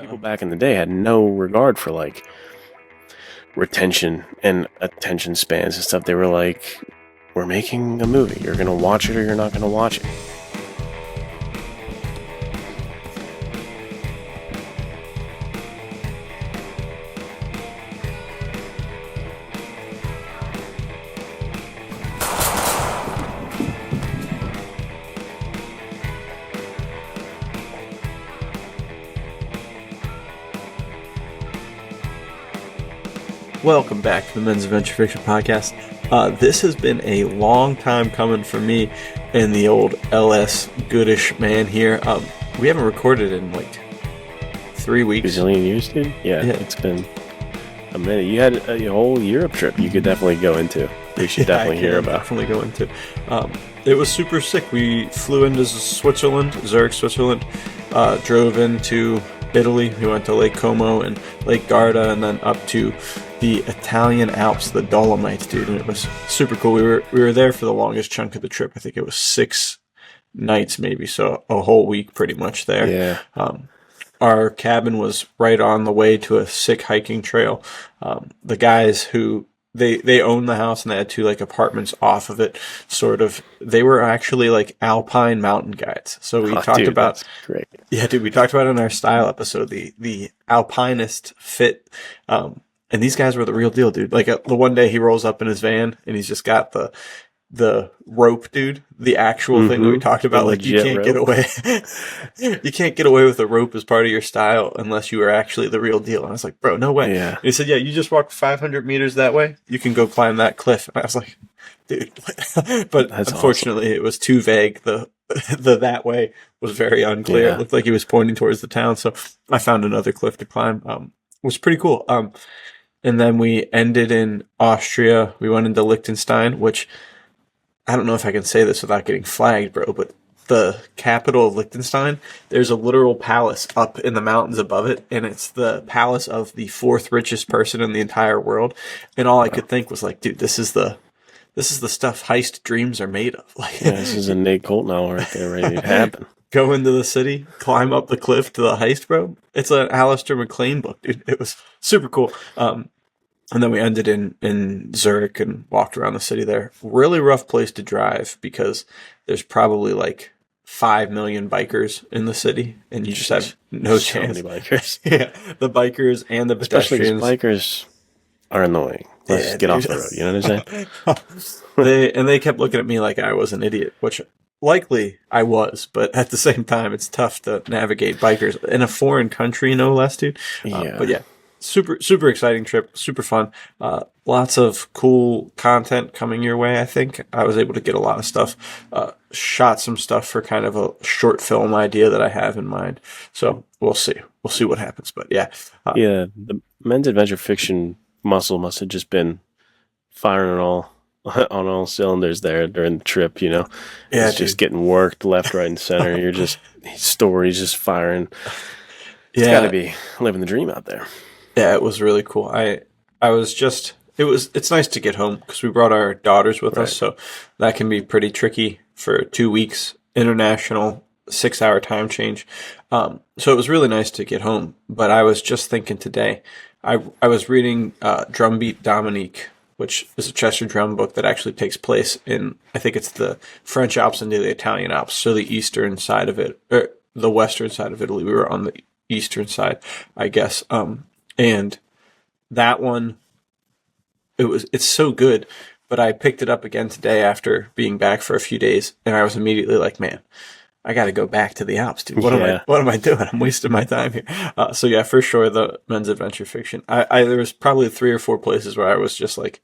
People back in the day had no regard for like retention and attention spans and stuff. They were like, we're making a movie. You're going to watch it or you're not going to watch it. Welcome back to the Men's Adventure Fiction Podcast. This has been a long time coming for me and the old LS Goodish man here. We haven't recorded in like 3 weeks. Gazillion years, dude? Yeah, it's been a minute. You had a whole Europe trip you could definitely go into. We should definitely hear about. Definitely go into. It was super sick. We flew into Switzerland, Zurich, Switzerland, drove into Italy. We went to Lake Como and Lake Garda, and then up to the Italian Alps, the Dolomites, dude, and it was super cool. We were there for the longest chunk of the trip. I think it was 6 nights, maybe, so a whole week pretty much there. Yeah. Our cabin was right on the way to a sick hiking trail. The guys who they owned the house and they had 2 like apartments off of it, sort of. They were actually like alpine mountain guides. So we talked about, that's great. Yeah, dude, we talked about it in our style episode, the alpinist fit. And these guys were the real deal, dude. Like the one day he rolls up in his van and he's just got the rope, dude, the actual thing that we talked about. Like you can't get away. You can't get away with a rope as part of your style unless you are actually the real deal. And I was like, bro, no way. Yeah. And he said, yeah, you just walk 500 meters that way. You can go climb that cliff. And I was like, dude, but that's unfortunately awesome. It was too vague. The that way was very unclear. Yeah. It looked like he was pointing towards the town. So I found another cliff to climb. It was pretty cool. And then we ended in Austria. We went into Liechtenstein, which I don't know if I can say this without getting flagged, bro, but the capital of Liechtenstein, there's a literal palace up in the mountains above it, and it's the palace of the 4th richest person in the entire world. And all I could think was like, dude, this is the stuff heist dreams are made of. Like, Yeah, this is a Nate Colton hour right there ready to happen. Go into the city, climb up the cliff to the heist, bro. It's an Alistair MacLean book, dude. It was super cool. And then we ended in Zurich and walked around the city there. Really rough place to drive because there's probably like 5 million bikers in the city, and you just have no chance. So many bikers. Yeah, the bikers and the pedestrians. Especially bikers are annoying. Let's get off the road. You know what I'm saying? They kept looking at me like I was an idiot, which likely I was, but at the same time, it's tough to navigate bikers in a foreign country, no less, dude. But yeah. Super exciting trip, super fun. Lots of cool content coming your way, I think. I was able to get a lot of stuff, shot some stuff for kind of a short film idea that I have in mind. So we'll see. We'll see what happens. But yeah. Yeah, the Men's Adventure Fiction muscle must have just been firing on all cylinders there during the trip, you know? Yeah, it's just getting worked left, right, and center. You're just, stories just firing. It's got to be living the dream out there. Yeah, it was really cool. It's nice to get home because we brought our daughters with us, so that can be pretty tricky for 2 weeks, international 6-hour time change. So it was really nice to get home. But I was just thinking today, I was reading Drumbeat Dominique, which is a Chester drum book that actually takes place in, I think it's the French Alps and the Italian Alps, so the eastern side of it, or the western side of Italy. We were on the eastern side, I guess. And that one, it's so good, but I picked it up again today after being back for a few days, and I was immediately like, man, I got to go back to the Alps, dude. What am I doing? I'm wasting my time here. So yeah, for sure, the Men's Adventure Fiction. There was probably 3 or 4 places where I was just like,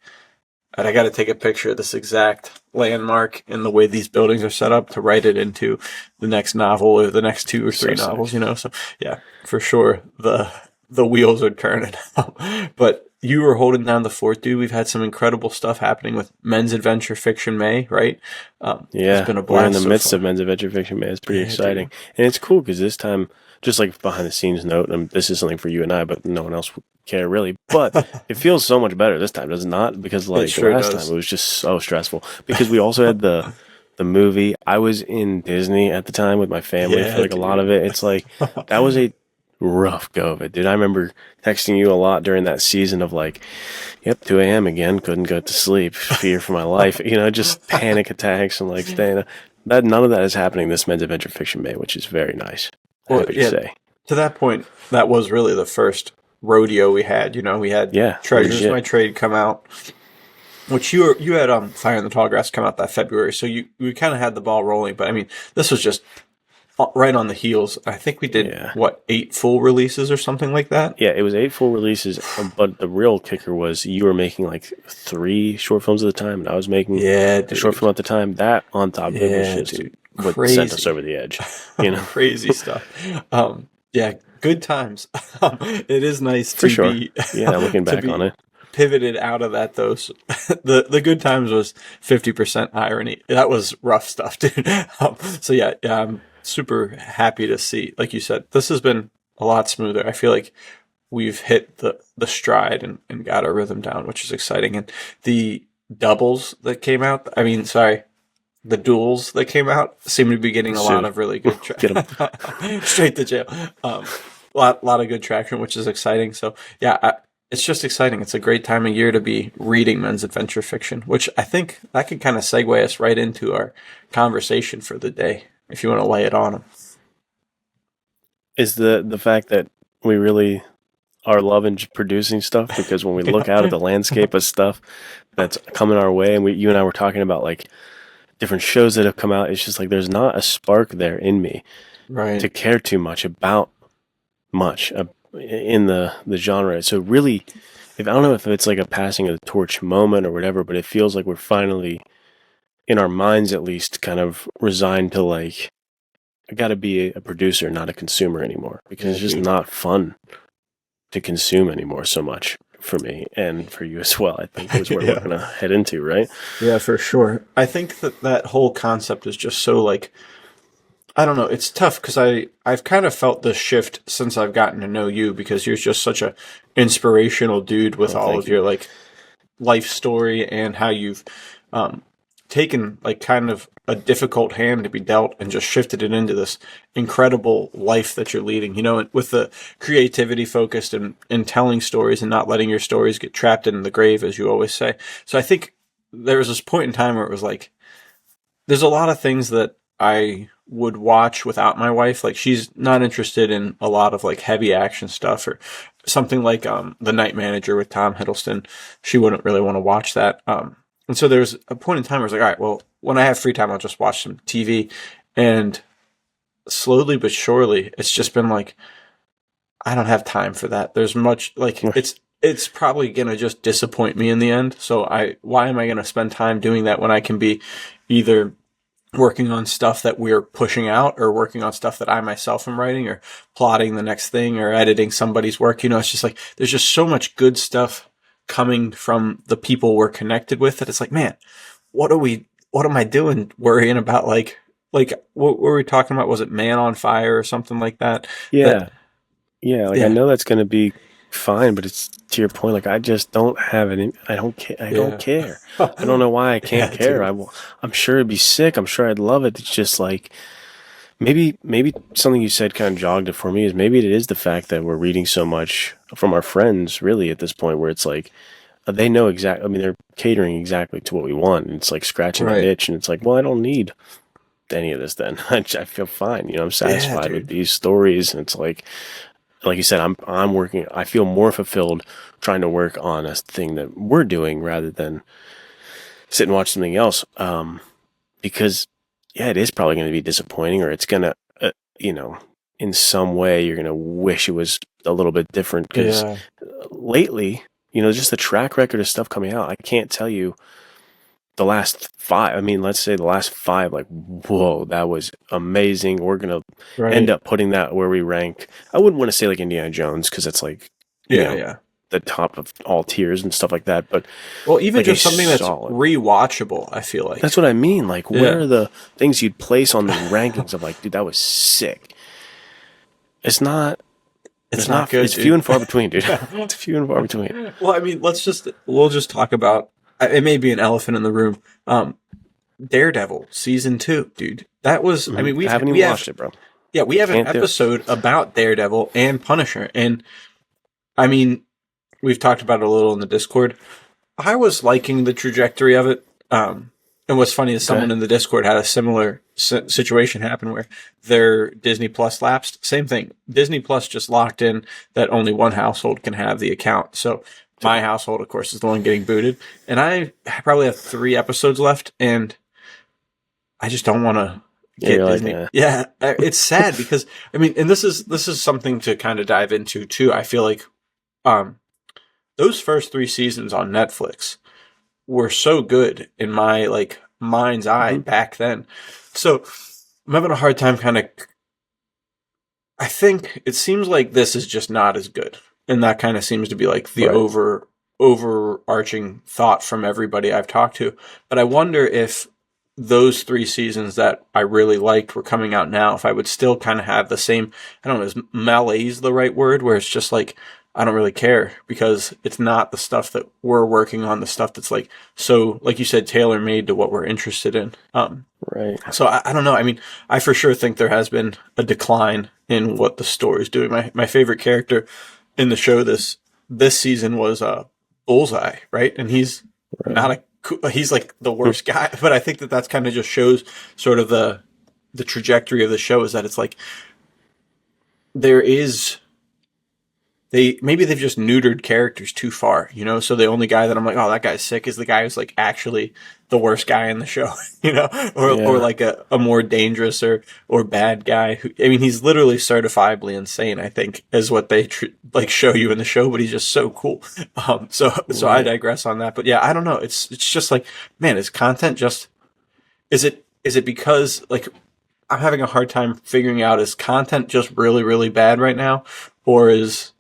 I got to take a picture of this exact landmark and the way these buildings are set up to write it into the next novel or the next 2 or 3 novels, you know? So yeah, for sure, the wheels are turning. But you were holding down the fort, dude. We've had some incredible stuff happening with Men's Adventure Fiction May, right? It's been a blast. We're in the midst of Men's Adventure Fiction May. It's pretty exciting. Dude. And it's cool because this time, just like behind the scenes note, and this is something for you and I, but no one else would care really. But it feels so much better this time, does it not? Because like the last time, it was just so stressful. Because we also had the movie. I was in Disney at the time with my family for like a lot of it. It's like, that was a rough go of it, dude. I remember texting you a lot during that season of like, yep, 2 a.m. again, couldn't go to sleep, fear for my life, just panic attacks and like staying up. None of that is happening this men's adventure fiction May, which is very nice. Well, Happy to say. To that point, that was really the first rodeo we had. We had Treasures My Trade come out, which you had Fire in the Tall Grass come out that February, so we kind of had the ball rolling. But I mean, this was just right on the heels. I think we did 8 full releases or something like that. Yeah, it was 8 full releases, but the real kicker was you were making like 3 short films at the time, and I was making a short film at the time. That on top of it was just what sent us over the edge. Crazy stuff. Yeah, good times. It is nice to be looking back on it. Pivoted out of that though. So the good times was 50% irony. That was rough stuff, dude. So yeah, I'm super happy to see. Like you said, this has been a lot smoother. I feel like we've hit the stride and got our rhythm down, which is exciting. And the doubles that came out, the duels that came out seem to be getting a lot of really good traction. Straight to jail. Lot of good traction, which is exciting. So yeah, it's just exciting. It's a great time of year to be reading men's adventure fiction, which I think that could kind of segue us right into our conversation for the day, if you want to lay it on them. Is the fact that we really are loving producing stuff, because when we look out at the landscape of stuff that's coming our way, and you and I were talking about like different shows that have come out, it's just like there's not a spark there in me to care too much about in the genre. So really, I don't know if it's like a passing of the torch moment or whatever, but it feels like we're finally, in our minds at least, kind of resigned to like, I got to be a producer, not a consumer anymore, because it's just not fun to consume anymore so much for me and for you as well. I think is where we're going to head into, right? Yeah, for sure. I think that whole concept is just so like, I don't know. It's tough because I've kind of felt this shift since I've gotten to know you, because you're just such a inspirational dude with all of your like life story and how you've taken like kind of a difficult hand to be dealt and just shifted it into this incredible life that you're leading, with the creativity focused and telling stories and not letting your stories get trapped in the grave, as you always say. So I think there was this point in time where it was like, there's a lot of things that I would watch without my wife. Like, she's not interested in a lot of like heavy action stuff, or something like The Night Manager with Tom Hiddleston. She wouldn't really want to watch that. And so there's a point in time where I was like, all right, well, when I have free time, I'll just watch some TV. And slowly but surely, it's just been like, I don't have time for that. There's much like it's probably gonna just disappoint me in the end. So why am I gonna spend time doing that when I can be either working on stuff that we're pushing out, or working on stuff that I myself am writing, or plotting the next thing, or editing somebody's work? It's just like, there's just so much good stuff coming from the people we're connected with that it's like, man, what am I doing worrying about like what were we talking about? Was it Man on Fire or something like that? I know that's going to be fine, but it's to your point, like I just don't have any. I don't care. I don't know why I can't care. I'm sure it'd be sick. I'm sure I'd love it. It's just like maybe something you said kind of jogged it for me, is maybe it is the fact that we're reading so much from our friends really at this point, where it's like they know exactly. I mean, they're catering exactly to what we want, and it's like scratching an itch, and it's like, well, I don't need any of this then. I feel fine. I'm satisfied with these stories, and it's like you said, I'm working. I feel more fulfilled trying to work on a thing that we're doing rather than sit and watch something else. Because it is probably going to be disappointing, or it's going to, in some way you're going to wish it was a little bit different. Because lately, just the track record of stuff coming out, I can't tell you the last 5. I mean, let's say the last 5, like, whoa, that was amazing. We're going to end up putting that where we rank. I wouldn't want to say like Indiana Jones, because it's like, the top of all tiers and stuff like that. But even like just something that's rewatchable, I feel like. That's what I mean. Like, where are the things you'd place on the rankings of like, dude, that was sick? It's not good. It's few and far between, dude. It's few and far between. Well, I mean, we'll just talk about, it may be an elephant in the room. Daredevil season 2, dude. That was, I mean, I haven't even watched it, bro. Yeah, we have an episode about Daredevil and Punisher. And, I mean, we've talked about it a little in the Discord. I was liking the trajectory of it. And what's funny is someone in the Discord had a similar situation happen where their Disney Plus lapsed. Same thing. Disney Plus just locked in that only one household can have the account. So my household, of course, is the one getting booted. And I probably have 3 episodes left, and I just don't want to get Disney. Like, yeah, it's sad because, I mean, and this is something to kind of dive into too. I feel like those first 3 seasons on Netflix were so good in my like mind's eye back then. So I'm having a hard time I think it seems like this is just not as good. And that kind of seems to be like the overarching thought from everybody I've talked to. But I wonder if those 3 seasons that I really liked were coming out now, if I would still kind of have the same, I don't know, is malaise the right word, where it's just like, I don't really care because it's not the stuff that we're working on, the stuff that's like, so like you said, tailor made to what we're interested in. Right. So I don't know. I mean, I for sure think there has been a decline in what the story is doing. My favorite character in the show this season was Bullseye, right? And he's not he's like the worst guy, but I think that's kind of just shows sort of the trajectory of the show, is that it's like maybe they've just neutered characters too far, you know? So the only guy that I'm like, oh, that guy's sick, is the guy who's like actually the worst guy in the show, you know? Or like a more dangerous or bad guy who, I mean, he's literally certifiably insane, I think, is what they like show you in the show, but he's just so cool. So I digress on that, but yeah, I don't know. It's just like, man, is content just, is it because like, I'm having a hard time figuring out, is content just really, really bad right now? Or is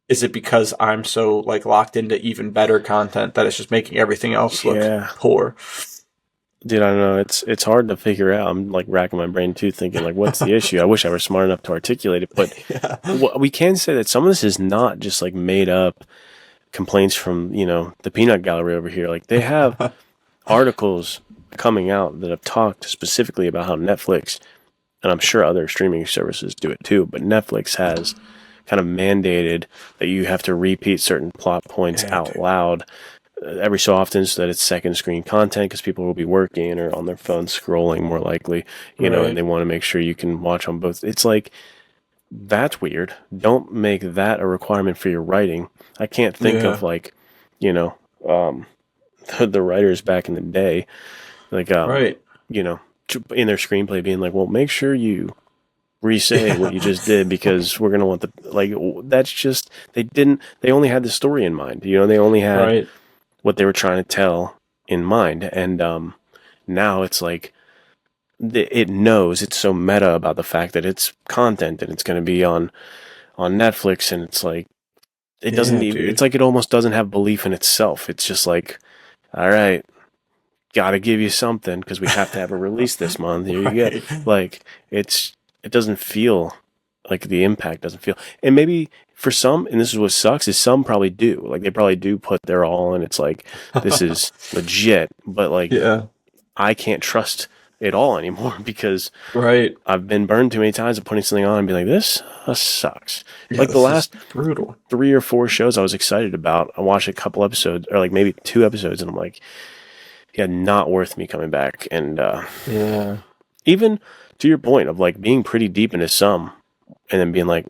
it because I'm so like locked into even better content that it's just making everything else look poor? Dude, I don't know. It's hard to figure out. I'm like racking my brain too, thinking like, what's the issue? I wish I were smart enough to articulate it. But we can say that some of this is not just like made up complaints from, you know, the peanut gallery over here. Like they have articles coming out that have talked specifically about how Netflix, and I'm sure other streaming services do it too, but Netflix has kind of mandated that you have to repeat certain plot points out loud every so often, so that it's second screen content, because people will be working or on their phone scrolling more likely, you know, and they want to make sure you can watch on both. It's like, that's weird. Don't make that a requirement for your writing. I can't think of like, you know, the writers back in the day, like, you know, in their screenplay being like, well, make sure you re-say what you just did, because we're going to want the, like, that's just, they only had the story in mind, you know, they only had what they were trying to tell in mind. And now it's like, it knows, it's so meta about the fact that it's content and it's going to be on Netflix, and it's like, it doesn't even, it's like it almost doesn't have belief in itself. It's just like, all right, gotta give you something because we have to have a release this month. Here you go. Like, it doesn't feel like, the impact doesn't feel. And maybe for some, and this is what sucks, is some probably do. Like, they probably do put their all in. It's like, this is legit. But, like, I can't trust it all anymore, because I've been burned too many times of putting something on and being like, this sucks. Like, the last brutal 3 or 4 shows I was excited about, I watched a couple episodes, or like maybe 2 episodes, and I'm like, yeah, not worth me coming back. And even to your point of like being pretty deep into some, and then being like,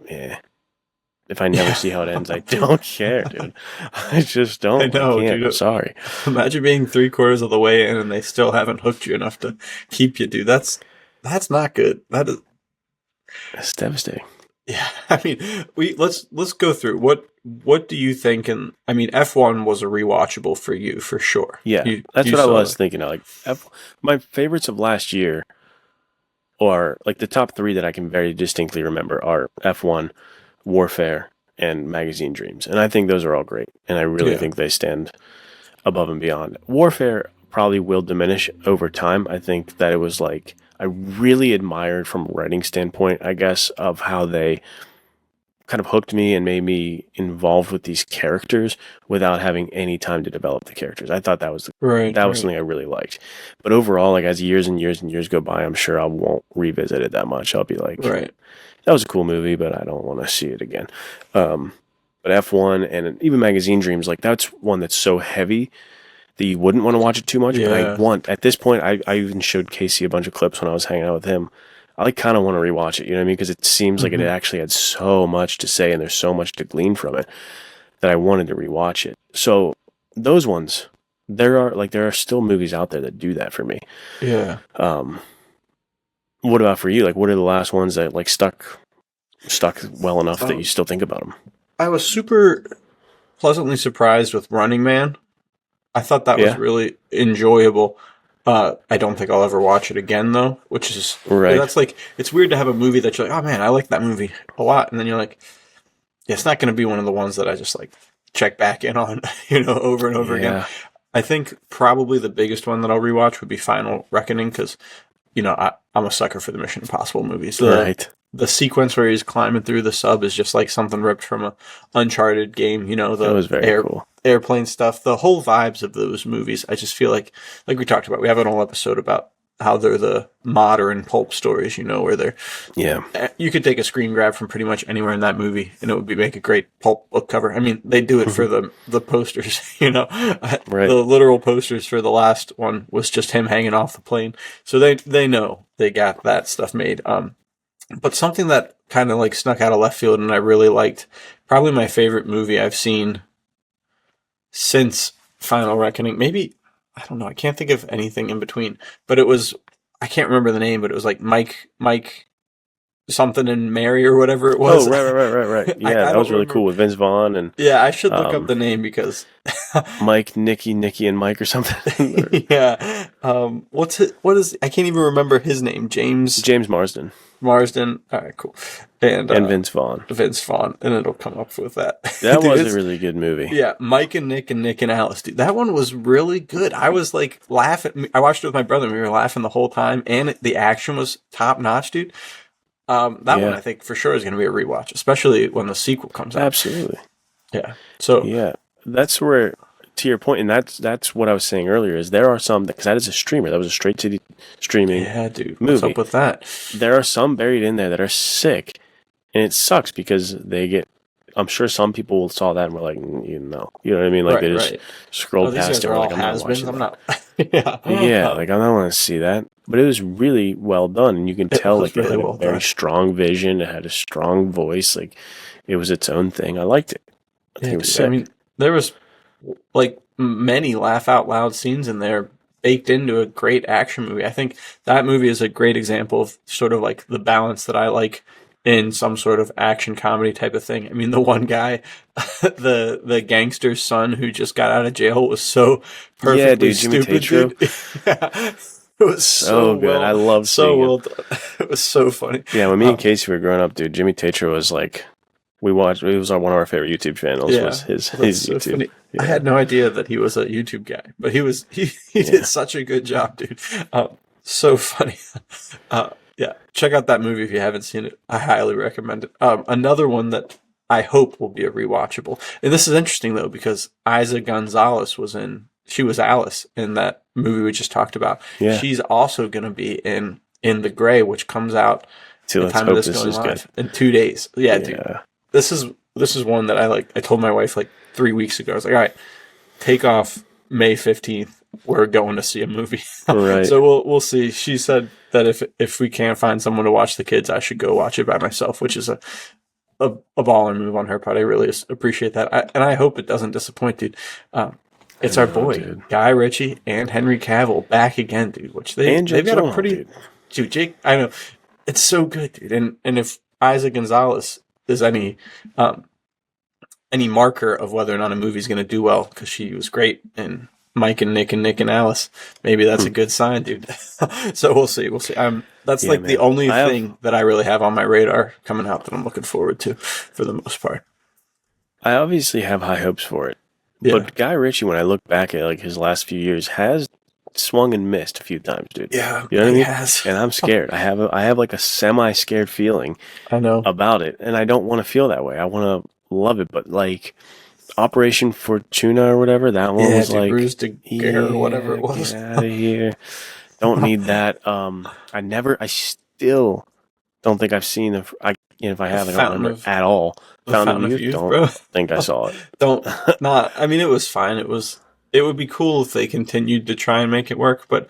if I never see how it ends, I don't care, dude. I just don't. I know, dude. I'm sorry. Imagine being 3/4 of the way in and they still haven't hooked you enough to keep you, dude. That's not good. It's devastating. Yeah, I mean, let's go through what do you think? And I mean, F1 was a rewatchable for you for sure. Yeah, that's what I was thinking of. Like, my favorites of last year, or like the top 3 that I can very distinctly remember, are F1, Warfare, and Magazine Dreams, and I think those are all great, and I really think they stand above and beyond. Warfare probably will diminish over time. I think that it was like, I really admired from a writing standpoint, I guess, of how they kind of hooked me and made me involved with these characters without having any time to develop the characters. I thought that was something I really liked. But overall, like as years and years and years go by, I'm sure I won't revisit it that much. I'll be like, that was a cool movie, but I don't want to see it again. But F1 and even Magazine Dreams, like that's one that's so heavy that you wouldn't want to watch it too much. Yeah. But at this point, I even showed Casey a bunch of clips when I was hanging out with him. I kind of want to rewatch it, you know what I mean? Because it seems like it actually had so much to say and there's so much to glean from it that I wanted to rewatch it. So those ones, there are still movies out there that do that for me. Yeah. What about for you? Like, what are the last ones that like stuck well enough that you still think about them? I was super pleasantly surprised with Running Man. I thought that was really enjoyable. I don't think I'll ever watch it again, though, which is that's like, it's weird to have a movie that you're like, oh man, I like that movie a lot, and then you're like, it's not going to be one of the ones that I just like check back in on, over and over again. I think probably the biggest one that I'll rewatch would be Final Reckoning because, I'm a sucker for the Mission Impossible movies. The sequence where he's climbing through the sub is just like something ripped from a Uncharted game. That was very cool. Airplane stuff, the whole vibes of those movies. I just feel like we talked about, we have an whole episode about how they're the modern pulp stories, where they're, you could take a screen grab from pretty much anywhere in that movie and it would make a great pulp book cover. I mean, they do it for the posters, The literal posters for the last one was just him hanging off the plane. So they know they got that stuff made. But something that kind of like snuck out of left field and I really liked, probably my favorite movie I've seen since Final Reckoning. Maybe, I don't know, I can't think of anything in between, but it was, I can't remember the name, but it was like Mike something and Mary or whatever it was. Oh, right. Yeah, that was really cool with Vince Vaughn. And yeah, I should look up the name because Mike, Nicky and Mike or something. Yeah. What is, I can't even remember his name. James Marsden. All right, cool. And Vince Vaughn. And it'll come up with that. That dude, was a really good movie. Yeah, Mike and Nick and Alice. Dude, that one was really good. I was like laughing. I watched it with my brother and we were laughing the whole time. And the action was top notch, dude. That one I think for sure is going to be a rewatch, especially when the sequel comes out. Absolutely. Yeah. So that's where, to your point, and that's what I was saying earlier, is there are some, because that is a streamer, that was a straight to streaming dude, movie. What's up with that? There are some buried in there that are sick, and it sucks because they get, I'm sure some people saw that and were like, you know what I mean? Like they just scrolled past it. Like, I'm not watching that. Like I don't want to see that. But it was really well done, and you can tell like it had a very strong vision. It had a strong voice. Like it was its own thing. I liked it. I think it was sick. I mean, there was like many laugh out loud scenes in there baked into a great action movie. I think that movie is a great example of sort of like the balance that I like in some sort of action comedy type of thing. I mean, the one guy, the gangster's son who just got out of jail was so perfectly stupid. Jimmy Tatro. It was so good. I love so well done. It was so funny. Yeah, when me and Casey were growing up, dude, Jimmy Tatro was like, we watched. It was one of our favorite YouTube channels. Was his YouTube. Yeah. I had no idea that he was a YouTube guy, but he did such a good job, dude. So funny. Check out that movie if you haven't seen it. I highly recommend it. Another one that I hope will be a rewatchable, and this is interesting though because Isa Gonzalez she was Alice in that movie we just talked about. Yeah. She's also going to be in The Gray, which comes out the time of this going live in 2 days. Yeah, dude. This is one that I told my wife like 3 weeks ago. I was like, all right, take off May 15th. We're going to see a movie. Right. So we'll see. She said that if we can't find someone to watch the kids, I should go watch it by myself, which is a baller move on her part. I really appreciate that. And I hope it doesn't disappoint, dude. It's our boy, dude. Guy Ritchie and Henry Cavill back again, dude. Which they've got a pretty... Dude, Jake, I know. It's so good, dude. And if Isa Gonzalez is any marker of whether or not a movie's going to do well, because she was great in Mike and Nick and Alice, maybe that's a good sign, dude. So we'll see. That's the only thing that I really have on my radar coming out that I'm looking forward to for the most part. I obviously have high hopes for it. Yeah. But Guy Ritchie, when I look back at like his last few years, has swung and missed a few times, dude. Yeah, you know what I mean? has. And I'm scared. I have like a semi-scared feeling. I know about it, and I don't want to feel that way. I want to love it, but like Operation Fortuna or whatever, that one was like Bruce de Guerre or whatever it was. Get out of here. Don't need that. I still don't think I've seen if I have, I don't remember at all. Fountain of Youth, don't bro. think I saw it. I mean, it was fine. It would be cool if they continued to try and make it work, but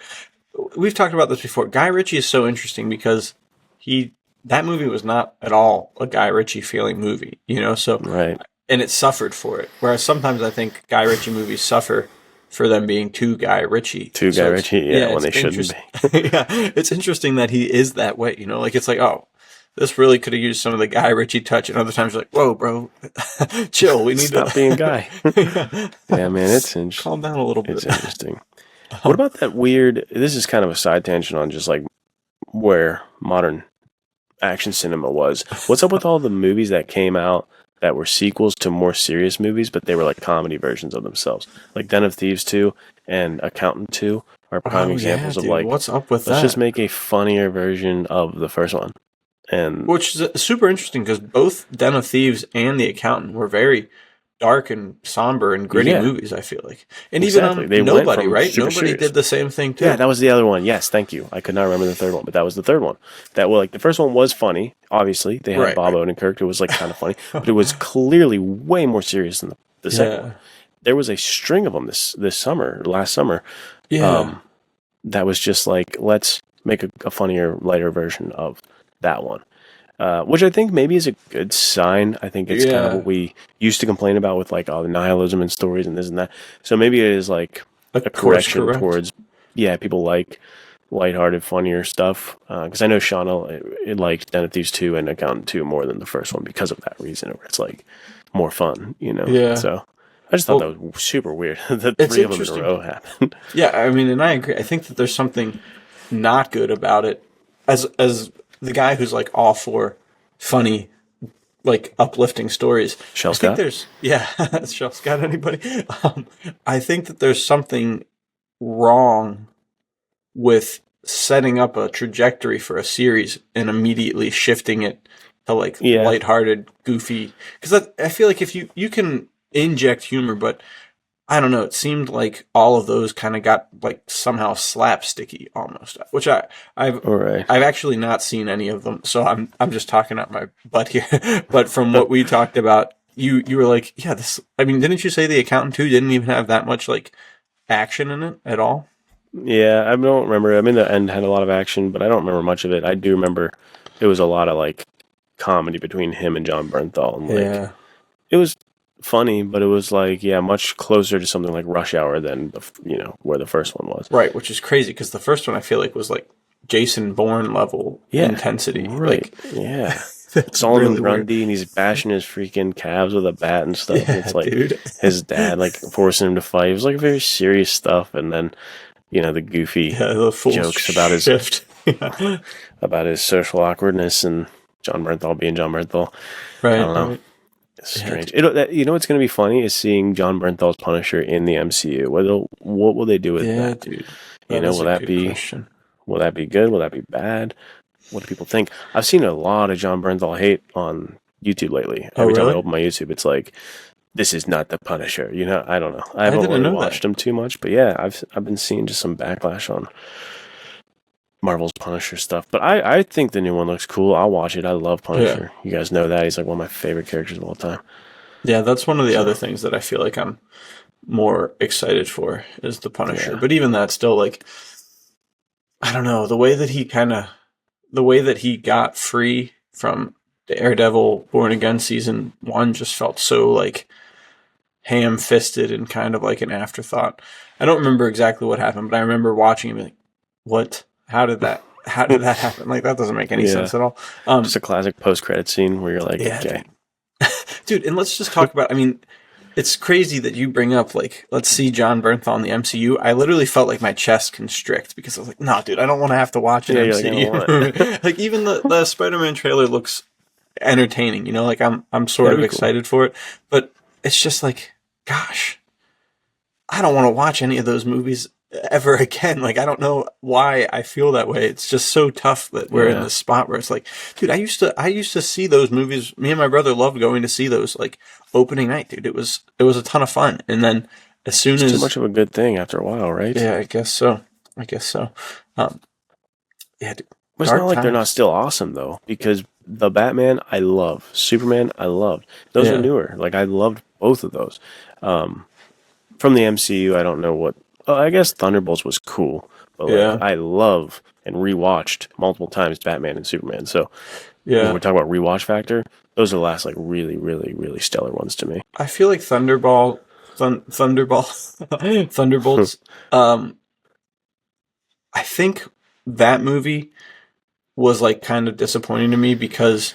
we've talked about this before. Guy Ritchie is so interesting because that movie was not at all a Guy Ritchie feeling movie, so right. And it suffered for it. Whereas sometimes I think Guy Ritchie movies suffer for them being too Guy Ritchie. Guy Ritchie, when they shouldn't be. Yeah, it's interesting that he is that way, like it's like, oh, this really could have used some of the Guy Ritchie touch, and other times you're like, whoa, bro, chill, we need Stop being Guy. Yeah, man, it's interesting. Calm down a little bit. It's interesting. What about that weird, this is kind of a side tangent on just like where modern action cinema was. What's up with all the movies that came out that were sequels to more serious movies, but they were like comedy versions of themselves? Like Den of Thieves 2 and Accountant 2 are prime examples of like, what's up with let's that? just make a funnier version of the first one. And which is super interesting because both Den of Thieves and The Accountant were very dark and somber and gritty movies, I feel like. And exactly. Even Nobody, right? Nobody did the same thing too. Yeah, that was the other one. Yes, thank you. I could not remember the third one, but that was the third one. The first one was funny, obviously. They had Bob Odenkirk. It was like kind of funny, but it was clearly way more serious than the second one. There was a string of them last summer. Yeah. That was just like, let's make a funnier, lighter version of that one. Which I think maybe is a good sign. I think it's kind of what we used to complain about with like all the nihilism in stories and this and that. So maybe it is like a correction towards, people like lighthearted, funnier stuff. Because I know Shauna liked Den of Thieves 2 and Accountant 2 more than the first one because of that reason, where it's like more fun, Yeah. So I just thought that was super weird that three of them in a row happened. Yeah, I mean, and I agree. I think that there's something not good about it. As the guy who's like all for funny, like uplifting stories. Shell Scott? Shell Scott, anybody? I think that there's something wrong with setting up a trajectory for a series and immediately shifting it to like lighthearted, goofy. Because I feel like if you can inject humor, but I don't know, it seemed like all of those kind of got like somehow slapsticky almost, which I've actually not seen any of them, so I'm just talking out my butt here. But from what we talked about, you were like, didn't you say The Accountant 2 didn't even have that much like action in it at all? Yeah, I don't remember. I mean, the end had a lot of action, but I don't remember much of it. I do remember it was a lot of like comedy between him and Jon Bernthal, and it was funny, but it was like much closer to something like Rush Hour than where the first one was. Right, which is crazy because the first one I feel like was like Jason Bourne level intensity. Right. Like, Solomon really Grundy, and he's bashing his freaking calves with a bat and stuff. Yeah, it's like his dad like forcing him to fight. It was like very serious stuff, and then the goofy jokes about his about his social awkwardness and Jon Bernthal being Jon Bernthal. Right. I don't know. It's strange. What's going to be funny is seeing Jon Bernthal's Punisher in the MCU. What will they do with that? Dude. Will that be question. Will that be good? Will that be bad? What do people think? I've seen a lot of Jon Bernthal hate on YouTube lately. Every time I open my YouTube, it's like, this is not the Punisher. I don't know. I haven't really watched him too much, but I've been seeing just some backlash on Marvel's Punisher stuff. But I think the new one looks cool. I'll watch it. I love Punisher. You guys know that. He's like one of my favorite characters of all time. Yeah, that's one of the other things that I feel like I'm more excited for is the Punisher. Yeah. But even that still, like, I don't know, the way that he got free from Daredevil Born Again season 1 just felt so like ham-fisted and kind of like an afterthought. I don't remember exactly what happened, but I remember watching it and being like, what? How did that happen? Like, that doesn't make any sense at all. Just a classic post-credit scene where you're like, okay. Dude, and let's just talk about, it's crazy that you bring up, like, let's see Jon Bernthal in the MCU. I literally felt like my chest constrict because I was like, no, dude, I don't want to have to watch an MCU. Like, even the Spider-Man trailer looks entertaining, like I'm sort of excited for it. But it's just like, gosh, I don't want to watch any of those movies ever again. Like, I don't know why I feel that way. It's just so tough that we're in this spot where it's like, dude, I used to see those movies. Me and my brother loved going to see those, like, opening night, dude. It was a ton of fun. And then as soon as too much of a good thing after a while, right? Yeah, I guess so. Yeah, dude. But it's not like they're not still awesome though, because the Batman I love, Superman I loved. Those are newer. Like I loved both of those. From the MCU, I don't know what. I guess Thunderbolts was cool, but like I love and rewatched multiple times Batman and Superman. So when we're talking about rewatch factor, those are the last like really, really, really stellar ones to me. I feel like Thunderbolts. I think that movie was like kind of disappointing to me because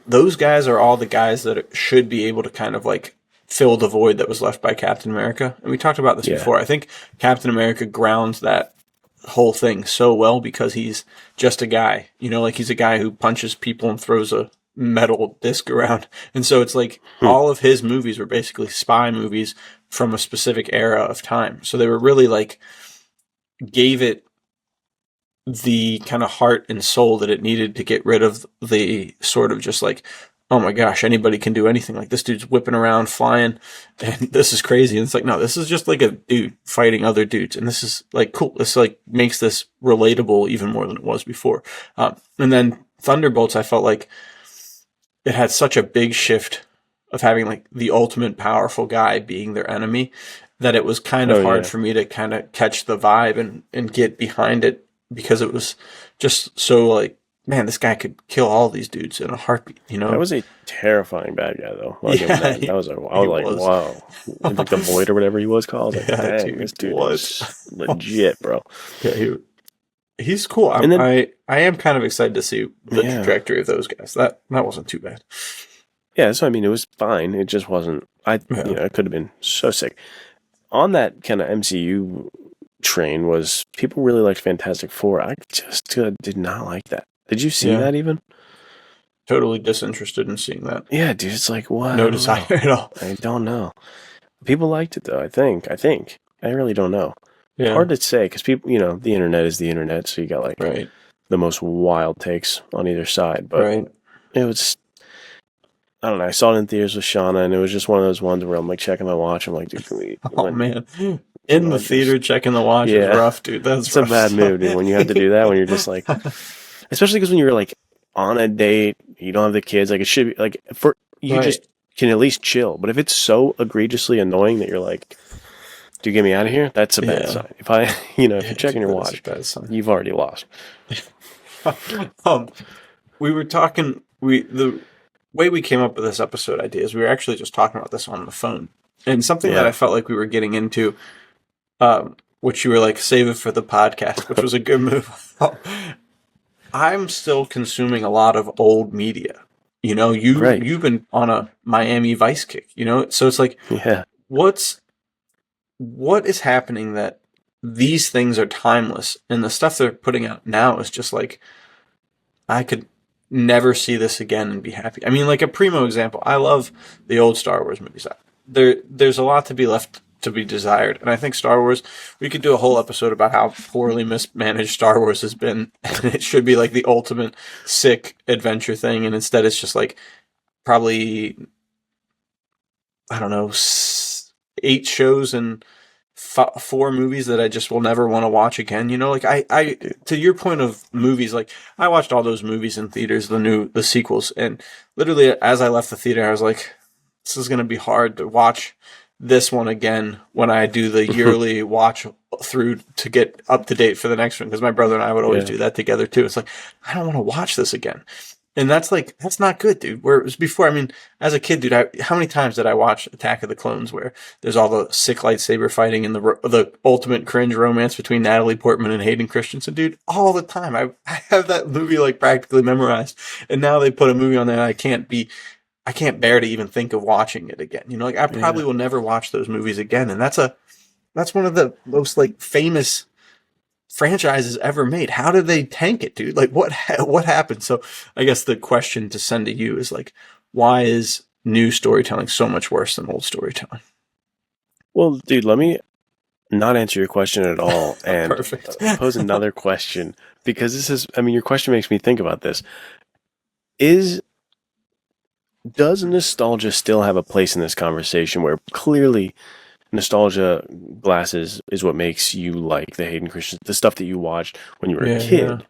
those guys are all the guys that should be able to kind of like fill the void that was left by Captain America. And we talked about this before. I think Captain America grounds that whole thing so well because he's just a guy, you know, like he's a guy who punches people and throws a metal disc around. And so it's like all of his movies were basically spy movies from a specific era of time. So they were really like gave it the kind of heart and soul that it needed to get rid of the sort of just like, oh my gosh, anybody can do anything. Like this dude's whipping around, flying, and this is crazy. And it's like, no, this is just like a dude fighting other dudes. And this is like cool. This like makes this relatable even more than it was before. And then Thunderbolts, I felt like it had such a big shift of having like the ultimate powerful guy being their enemy that it was kind of hard for me to kind of catch the vibe and get behind it. Because it was just so like, man, this guy could kill all these dudes in a heartbeat, you know? That was a terrifying bad guy, though. That was I was like, wow. Like the Void or whatever he was called. Like, dang, this dude was legit, bro. Yeah, he's cool. I am kind of excited to see the trajectory of those guys. That wasn't too bad. Yeah, so I mean, it was fine. It just wasn't. It could have been so sick. On that kind of MCU train was people really liked Fantastic Four. I just did not like that. Did you see that even? Totally disinterested in seeing that. Yeah, dude, it's like what? No desire at all. I don't know. People liked it though. I think. I really don't know. Yeah. Hard to say because people, you know, the internet is the internet, so you got like the most wild takes on either side. But it was. I don't know. I saw it in theaters with Shauna, and it was just one of those ones where I'm like checking my watch. I'm like, dude, can we? Man. In the theater, checking the watch is rough, dude. It's rough. A bad move, dude, when you have to do that, when you're just like... Especially because when you're, like, on a date, you don't have the kids, like, it should be, like, just can at least chill. But if it's so egregiously annoying that you're like, do you get me out of here? That's a bad sign. If if you're checking your watch, you've already lost. We were talking... The way we came up with this episode idea is we were actually just talking about this on the phone. And something that I felt like we were getting into... which you were like, save it for the podcast, which was a good move. I'm still consuming a lot of old media. You know, you've been on a Miami Vice kick, you know? So it's like, what is happening that these things are timeless and the stuff they're putting out now is just like, I could never see this again and be happy. I mean, like a primo example, I love the old Star Wars movies. There's a lot to be left to be desired. And I think Star Wars, we could do a whole episode about how poorly mismanaged Star Wars has been. And it should be like the ultimate sick adventure thing. And instead it's just like probably, I don't know, 8 shows and 4 movies that I just will never want to watch again. You know, like I to your point of movies, like I watched all those movies in theaters, the sequels. And literally as I left the theater, I was like, this is going to be hard to watch this one again when I do the yearly watch through to get up to date for the next one. Because my brother and I would always do that together too. It's like, I don't want to watch this again. And that's not good, dude. Where it was before, I mean, as a kid, dude, how many times did I watch Attack of the Clones where there's all the sick lightsaber fighting and the ultimate cringe romance between Natalie Portman and Hayden Christensen, dude? All the time. I have that movie like practically memorized. And now they put a movie on there and I can't bear to even think of watching it again. You know, like I probably will never watch those movies again. And that's one of the most like famous franchises ever made. How did they tank it, dude? Like what happened? So I guess the question to send to you is like, why is new storytelling so much worse than old storytelling? Well, dude, let me not answer your question at all and Perfect. pose another question, because this is, I mean, your question makes me think about this. Does nostalgia still have a place in this conversation, where clearly nostalgia glasses is what makes you like the Hayden Christensen, the stuff that you watched when you were a kid,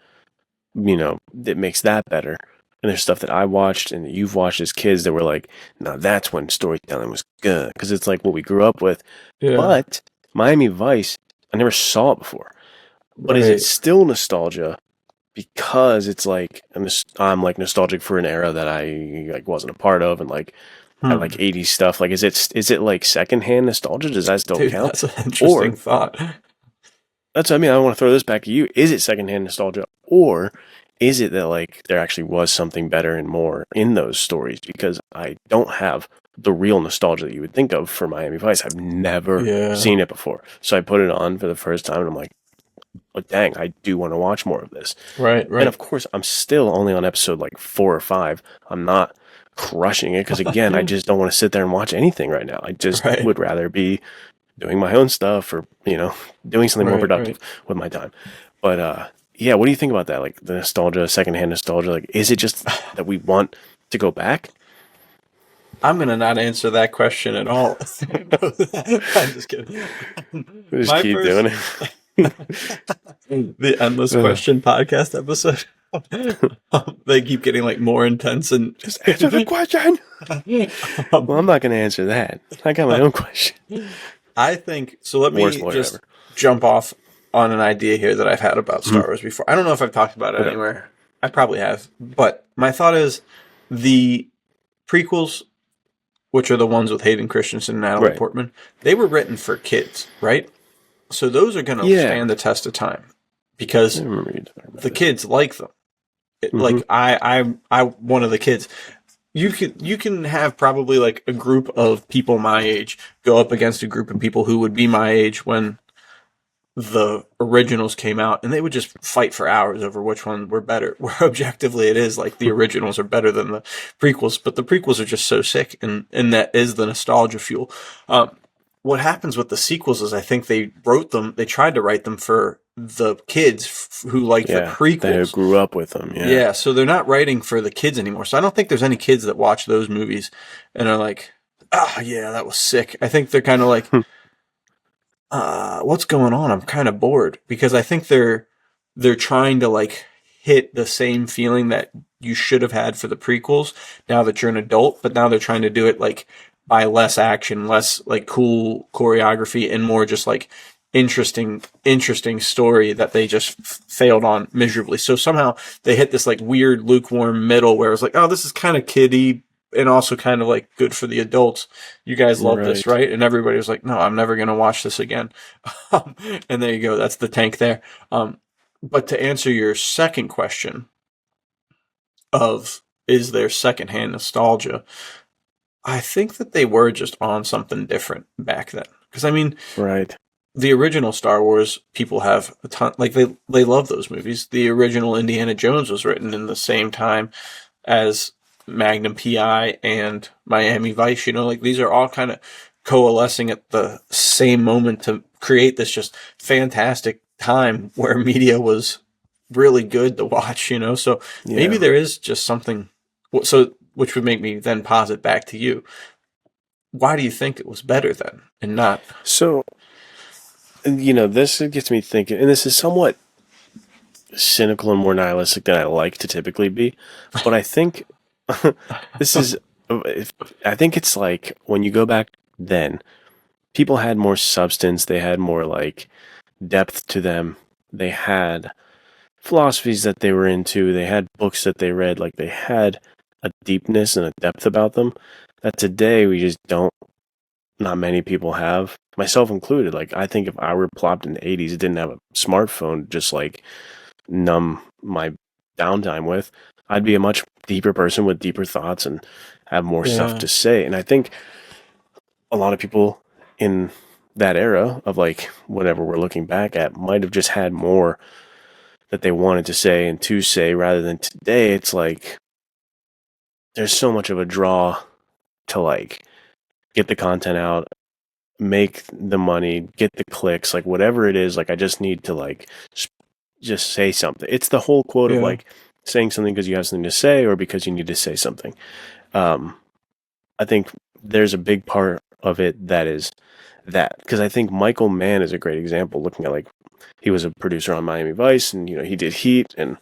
that makes that better. And there's stuff that I watched and that you've watched as kids that were like, now that's when storytelling was good, because it's like what we grew up with. Yeah. But Miami Vice, I never saw it before. But is it still nostalgia? Because it's like I'm like nostalgic for an era that I like wasn't a part of, and like I like 80s stuff. Like, is it like secondhand nostalgia? Does that still count? That's an interesting thought. That's, I mean, I want to throw this back at you. Is it secondhand nostalgia, or is it that like there actually was something better and more in those stories? Because I don't have the real nostalgia that you would think of for Miami Vice. I've never seen it before, so I put it on for the first time, and I'm like, oh, dang, I do want to watch more of this. Right. And of course, I'm still only on episode like 4 or 5. I'm not crushing it, because again, I just don't want to sit there and watch anything right now. I just would rather be doing my own stuff, or doing something more productive with my time. But yeah, what do you think about that? Like the nostalgia, secondhand nostalgia. Like, is it just that we want to go back? I'm gonna not answer that question at all. I'm just kidding. Just keep doing it. The Endless Question podcast episode. They keep getting like more intense, and just answer the question. Well, I'm not going to answer that. I got my own question. I think so. Let me just jump off on an idea here that I've had about Star Wars before. I don't know if I've talked about it anywhere. I probably have, but my thought is the prequels, which are the ones with Hayden Christensen and Natalie Portman, they were written for kids, right? So those are going to stand the test of time, because the kids like them. Like I'm one of the kids. You can have probably like a group of people my age go up against a group of people who would be my age when the originals came out, and they would just fight for hours over which one were better. Where objectively it is like the originals are better than the prequels, but the prequels are just so sick, and that is the nostalgia fuel. What happens with the sequels is I think they tried to write them for the kids who like the prequels. They grew up with them. Yeah, so they're not writing for the kids anymore. So I don't think there's any kids that watch those movies and are like, yeah, that was sick. I think they're kind of like, what's going on? I'm kind of bored, because I think they're trying to like hit the same feeling that you should have had for the prequels now that you're an adult, but now they're trying to do it like by less action, less like cool choreography, and more just like interesting story that they just failed on miserably. So somehow they hit this like weird lukewarm middle where it's like, oh, this is kind of kiddie and also kind of like good for the adults. You guys love this, right? And everybody was like, no, I'm never going to watch this again. And there you go. That's the tank there. But to answer your second question of, is there secondhand nostalgia? I think that they were just on something different back then. Because, I mean, the original Star Wars, people have a ton, like, they love those movies. The original Indiana Jones was written in the same time as Magnum P.I. and Miami Vice. Like, these are all kind of coalescing at the same moment to create this just fantastic time where media was really good to watch, So maybe there is just something. So, which would make me then posit back to you. Why do you think it was better then and not? So, this gets me thinking, and this is somewhat cynical and more nihilistic than I like to typically be, but I think I think it's like when you go back then, people had more substance, they had more like depth to them, they had philosophies that they were into, they had books that they read, like they had a deepness and a depth about them that today we just don't, not many people have, myself included. Like, I think if I were plopped in the 80s, didn't have a smartphone, just like numb my downtime with, I'd be a much deeper person with deeper thoughts and have more stuff to say. And I think a lot of people in that era of like whatever we're looking back at might have just had more that they wanted to say and to say, rather than today. It's like there's so much of a draw to like get the content out make the money, get the clicks, like whatever it is. Like I just need to like just say something. It's the whole quote of like saying something because you have something to say or because you need to say something. I think there's a big part of it that is that, because I think Michael Mann is a great example. Looking at like he was a producer on Miami Vice, and he did Heat and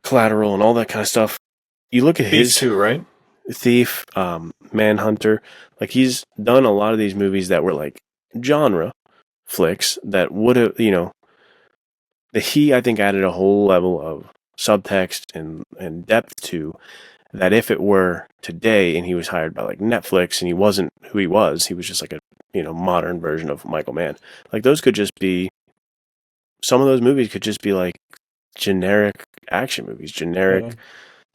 Collateral and all that kind of stuff. You look at his too, right? Thief, Manhunter. Like he's done a lot of these movies that were like genre flicks that would have, he I think added a whole level of subtext and depth to that. If it were today and he was hired by like Netflix and he wasn't who he was just like a modern version of Michael Mann. Like those could just be, some of those movies could just be like generic action movies, generic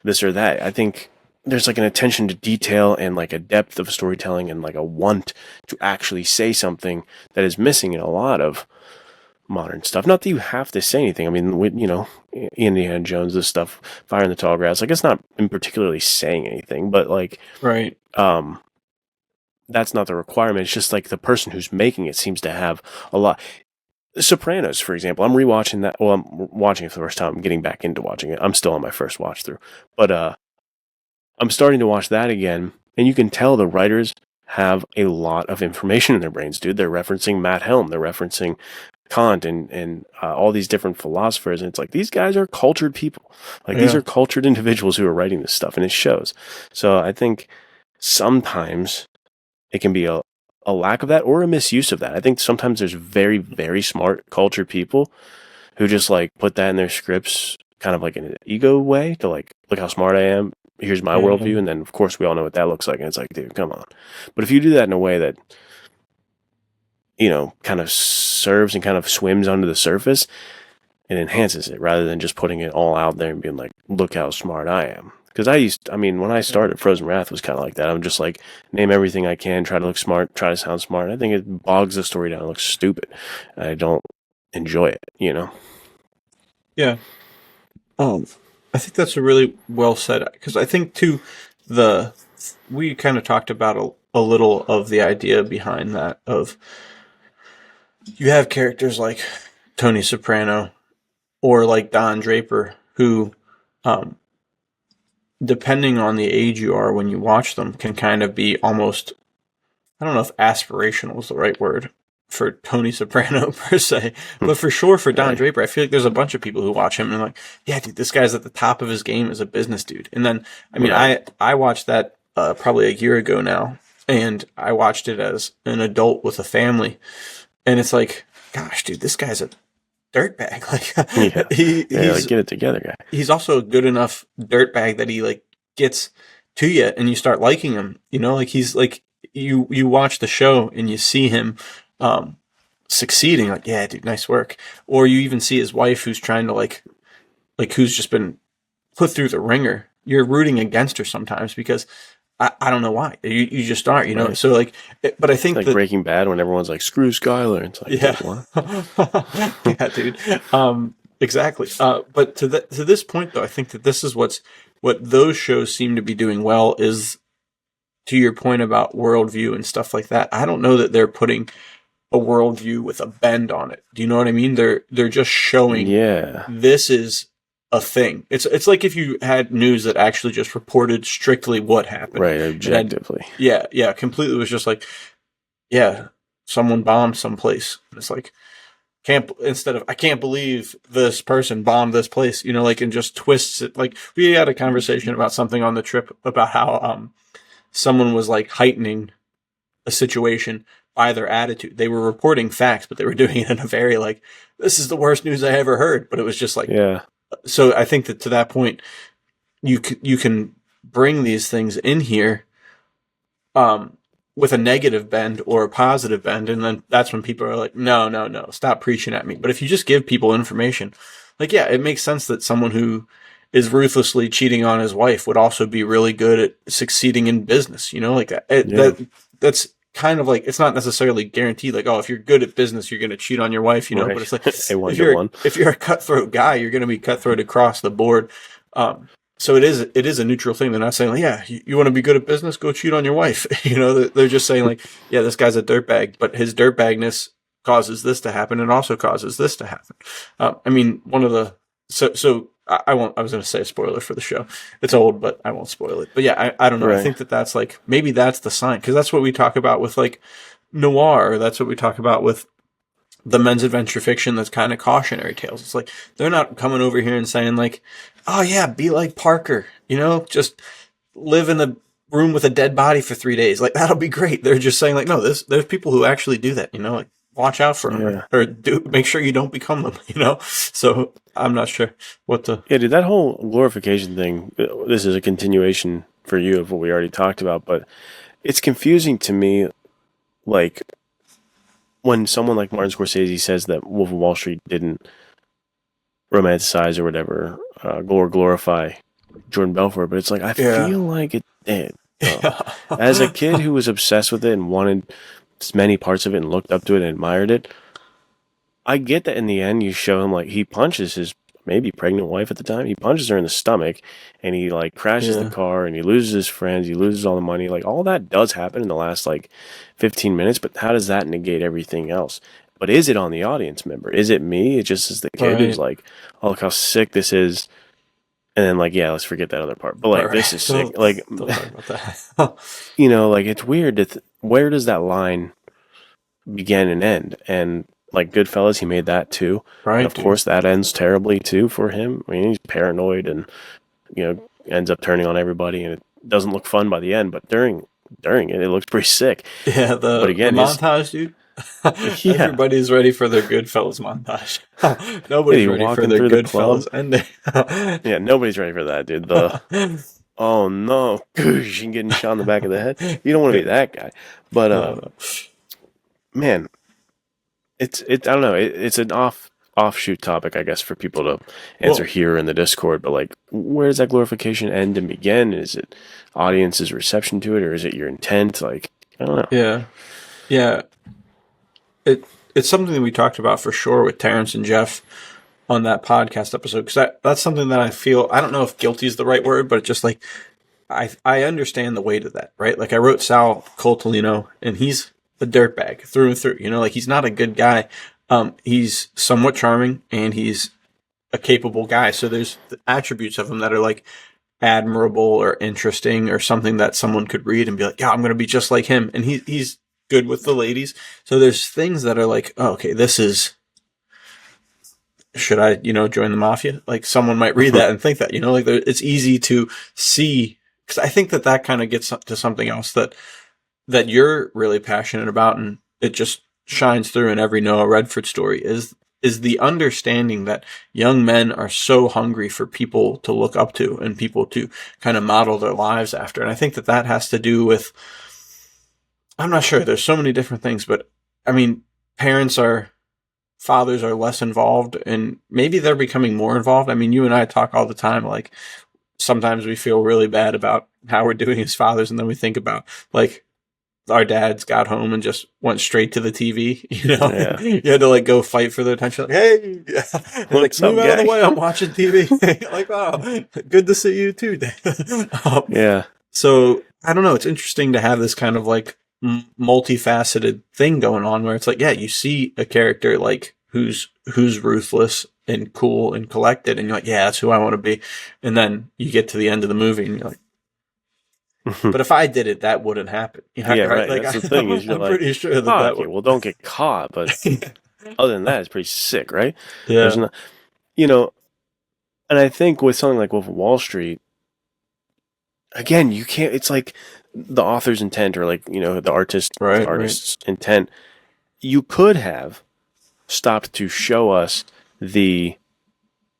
this or that. I think there's like an attention to detail and like a depth of storytelling and like a want to actually say something that is missing in a lot of modern stuff. Not that you have to say anything. I mean, Indiana Jones, this stuff, Fire in the Tall Grass, like it's not in particularly saying anything, but like, right. That's not the requirement. It's just like the person who's making it seems to have a lot. The Sopranos, for example, I'm rewatching that. Well, I'm watching it for the first time. I'm getting back into watching it. I'm still on my first watch through, but I'm starting to watch that again, and you can tell the writers have a lot of information in their brains, dude. They're referencing Matt Helm, they're referencing Kant and all these different philosophers, and it's like these guys are cultured people. Like these are cultured individuals who are writing this stuff, and it shows. So I think sometimes it can be a lack of that or a misuse of that. I think sometimes there's very, very smart, cultured people who just like put that in their scripts kind of like in an ego way to like, look how smart I am. Here's my worldview. And then, of course, we all know what that looks like. And it's like, dude, come on. But if you do that in a way that, kind of serves and kind of swims under the surface, it enhances it rather than just putting it all out there and being like, look how smart I am. Because when I started, Frozen Wrath was kind of like that. I'm just like, name everything I can, try to look smart, try to sound smart. I think it bogs the story down. It looks stupid. I don't enjoy it, Yeah. I think that's a really well said, because I think too, we kind of talked about a little of the idea behind that of you have characters like Tony Soprano or like Don Draper who, depending on the age you are when you watch them, can kind of be almost, I don't know if aspirational is the right word for Tony Soprano per se, but for sure for Don Draper, I feel like there's a bunch of people who watch him and are like, yeah, dude, this guy's at the top of his game as a business dude. And then, I watched that probably a year ago now, and I watched it as an adult with a family, and it's like, gosh, dude, this guy's a dirtbag. Like, he's get it together, guy. He's also a good enough dirtbag that he like gets to you and you start liking him. Like he's like you watch the show and you see him succeeding. Like, yeah, dude, nice work. Or you even see his wife who's trying to like who's just been put through the ringer. You're rooting against her sometimes because I don't know why. You just aren't, Right. So like, but I think like Breaking Bad when everyone's like, screw Skyler. It's like, what? Yeah, dude. Exactly. But to this point though, I think that this is what those shows seem to be doing well is, to your point about worldview and stuff like that. I don't know that they're putting a worldview with a bend on it. Do you know what I mean? They're just showing, this is a thing. It's like if you had news that actually just reported strictly what happened. Right, objectively. Completely was just like, someone bombed someplace. It's like, I can't believe this person bombed this place, and just twists it. Like, we had a conversation about something on the trip about how someone was like heightening a situation by their attitude. They were reporting facts, but they were doing it in a very like, this is the worst news I ever heard. But it was just like, So I think that to that point, you can bring these things in here with a negative bend or a positive bend, and then that's when people are like, no, stop preaching at me. But if you just give people information, like, it makes sense that someone who is ruthlessly cheating on his wife would also be really good at succeeding in business, like that. That's kind of like, it's not necessarily guaranteed, like, oh, if you're good at business, you're going to cheat on your wife, right. But it's like, if you're a cutthroat guy, you're going to be cutthroat across the board. So it is a neutral thing. They're not saying like, yeah, you want to be good at business, go cheat on your wife. They're just saying like, yeah, this guy's a dirtbag, but his dirtbagness causes this to happen and also causes this to happen. I mean, one of the so I won't. I was going to say a spoiler for the show. It's old, but I won't spoil it. But yeah, I don't know. Right. I think that's like maybe that's the sign, because that's what we talk about with like noir. Or that's what we talk about with the men's adventure fiction that's kind of cautionary tales. It's like they're not coming over here and saying like, oh yeah, be like Parker, just live in the room with a dead body for 3 days. Like that'll be great. They're just saying like, no, there's people who actually do that, like watch out for them or make sure you don't become them, So I'm not sure what the. Yeah, dude, that whole glorification thing, this is a continuation for you of what we already talked about, but it's confusing to me, like, when someone like Martin Scorsese says that Wolf of Wall Street didn't romanticize or whatever, or glorify Jordan Belfort, but it's like, I feel like it did. As a kid who was obsessed with it and wanted as many parts of it and looked up to it and admired it, I get that in the end you show him, like, he punches his maybe pregnant wife at the time. He punches her in the stomach and he, like, crashes the car and he loses his friends. He loses all the money. Like, all that does happen in the last, like, 15 minutes, but how does that negate everything else? But is it on the audience member? Is it me? It just is the kid who's like, oh, look how sick this is. And then, like, yeah, let's forget that other part. But, like, this is sick. Like, don't talk about that. like, it's weird. Where does that line begin and end? And, like, Goodfellas, he made that too. Right. And of course, that ends terribly too for him. I mean, he's paranoid and, ends up turning on everybody, and it doesn't look fun by the end. But during it looks pretty sick. Yeah, but again, the montage, dude. Everybody's ready for their Goodfellas montage. Nobody's ready for their Goodfellas ending. Yeah, nobody's ready for that, dude. Oh no, goosh, and getting shot in the back of the head. You don't want to be that guy. But man, it's I don't know. It's an offshoot topic, I guess, for people to answer here in the Discord. But like, where does that glorification end and begin? Is it audience's reception to it, or is it your intent? Like, I don't know. Yeah. It's something that we talked about for sure with Terrence and Jeff on that podcast episode, because that's something that I feel, I don't know if guilty is the right word, but it's just like I understand the weight of that, right? Like I wrote Sal Coltolino, and he's a dirtbag through and through. Like he's not a good guy. He's somewhat charming and he's a capable guy. So there's the attributes of him that are like admirable or interesting or something that someone could read and be like, yeah, I'm going to be just like him. And he's good with the ladies. So there's things that are like, oh, okay, this is, should I, join the mafia? Like someone might read that and think that, like it's easy to see, because I think that kind of gets to something else that you're really passionate about, and it just shines through in every Noah Redford story is the understanding that young men are so hungry for people to look up to and people to kind of model their lives after. And I think that has to do with, I'm not sure, there's so many different things, but I mean, fathers are less involved, and maybe they're becoming more involved. I mean, you and I talk all the time, like sometimes we feel really bad about how we're doing as fathers, and then we think about like our dads got home and just went straight to the TV, You had to like go fight for their attention. Like, hey, like move out of the way, I'm watching TV. Like, oh, good to see you too, Dad. So I don't know. It's interesting to have this kind of like multifaceted thing going on where it's like, yeah, you see a character like who's ruthless and cool and collected, and you're like, yeah, that's who I want to be. And then you get to the end of the movie and you're like, but if I did it, that wouldn't happen. Right. Like, that's the thing. Is I'm pretty sure that would. Well, don't get caught. But other than that, it's pretty sick, right? Yeah. There's not, and I think with something like Wolf of Wall Street, again, you can't. It's like the author's intent, or like the artist's intent. You could have stopped to show us the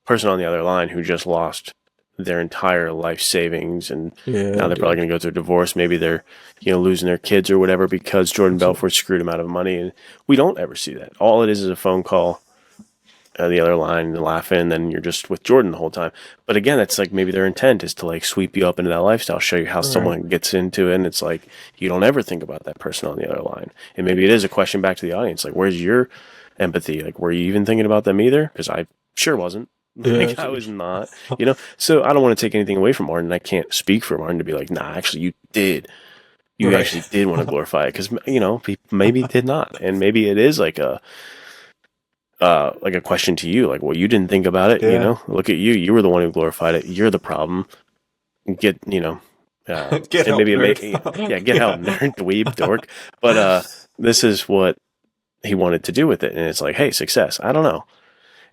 person on the other line who just lost their entire life savings, and now they're probably going to go through a divorce. Maybe they're losing their kids or whatever because Jordan Belfort screwed them out of money, and we don't ever see that. All it is a phone call, the other line, and laughing, and then you're just with Jordan the whole time. But again, that's like maybe their intent is to like sweep you up into that lifestyle, show you how someone gets into it, and it's like you don't ever think about that person on the other line. And maybe it is a question back to the audience, like, where's your empathy? Like, were you even thinking about them either? Because I sure wasn't. Like, I was not, So I don't want to take anything away from Martin. I can't speak for Martin to be like, nah, actually, you did. You actually did want to glorify it because, maybe he did not. And maybe it is like a question to you, like, well, you didn't think about it, Look at you. You were the one who glorified it. You're the problem. Get get and help, maybe nerd. Get help, nerd, dweeb, dork. But this is what he wanted to do with it, and it's like, hey, success. I don't know.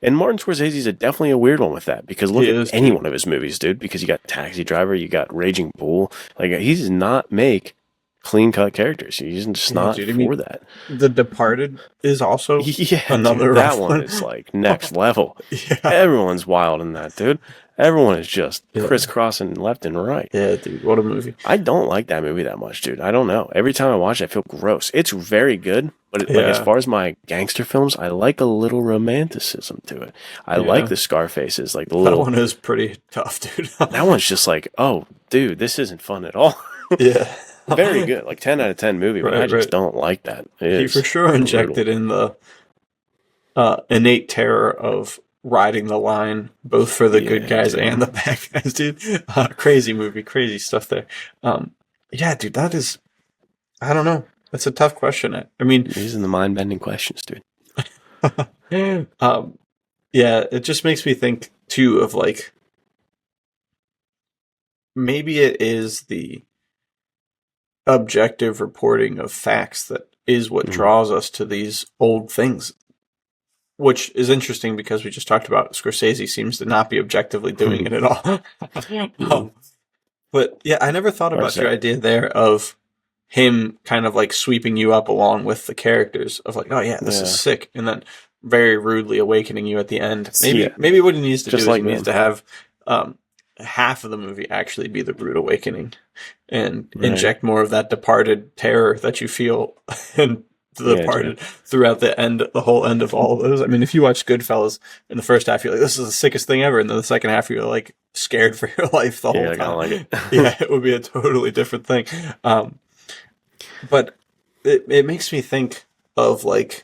And Martin Scorsese's definitely a weird one with that because look at any one of his movies, dude. Because you got Taxi Driver, you got Raging Bull. Like, he does not make clean cut characters. He's just not for that. The Departed is also another dude, that one is like next level. Everyone's wild in that, dude. Everyone is just crisscrossing left and right. Yeah, dude, what a movie. I don't like that movie that much, dude. I don't know. Every time I watch it, I feel gross. It's very good, but like, as far as my gangster films, I like a little romanticism to it. I like the Scarfaces, like the little... That one is pretty tough, dude. That one's just like, oh, dude, this isn't fun at all. Yeah. Very good, like 10 out of 10 movie, but I just don't like that. He for sure injected in the innate terror of riding the line, both for the good guys and the bad guys, dude. Crazy movie, crazy stuff there. Dude, that is, I don't know. That's a tough question. I mean, these are the mind-bending questions, dude. It just makes me think too of like, maybe it is the objective reporting of facts that is what draws us to these old things, which is interesting because we just talked about Scorsese seems to not be objectively doing it at all. But yeah, I never thought about your idea there of him kind of like sweeping you up along with the characters of like, oh yeah, this is sick, and then very rudely awakening you at the end. Maybe what he needs to do is he needs to have half of the movie actually be the rude awakening and inject more of that Departed terror that you feel and the Departed throughout the whole end of all of those. I mean, if you watch Goodfellas in the first half, you're like, this is the sickest thing ever. And then the second half, you're like scared for your life the whole time. I like it. It would be a totally different thing. But it makes me think of like,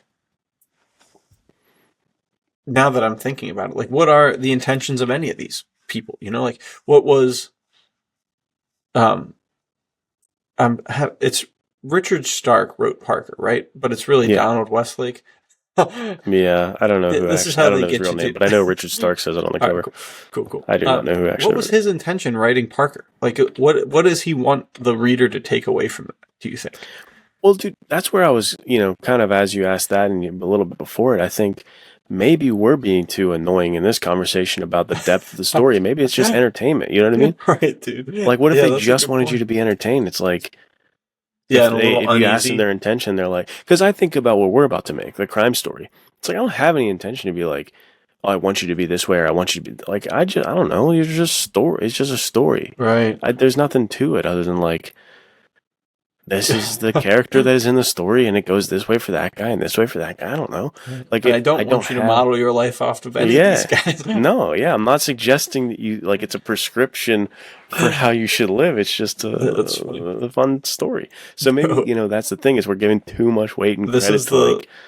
now that I'm thinking about it, like what are the intentions of any of these people? Like what was, it's Richard Stark wrote Parker, right? But it's really Donald Westlake. I don't know who this is how they get his real name, but I know Richard Stark says it on the cover. Cool. I do not know who actually. What was his intention writing Parker? Like, what does he want the reader to take away from it? Do you think? Well, dude, that's where I was. Kind of as you asked that, and a little bit before it, I think maybe we're being too annoying in this conversation about the depth of the story. Maybe it's just entertainment. You know what I mean? Right, dude. Like, what if they just wanted you to be entertained? It's like. If you ask them their intention, they're like, because I think about what we're about to make, the crime story. It's like, I don't have any intention to be like, oh, I want you to be this way, or I want you to be like, I don't know. It's just story. It's just a story. Right. There's nothing to it other than like, this is the character that is in the story, and it goes this way for that guy and this way for that guy. I don't know. Like, I don't want you to model your life off of any of these guys. No, I'm not suggesting that you like it's a prescription for how you should live. It's just a fun story. So maybe that's the thing is we're giving too much weight and this credit is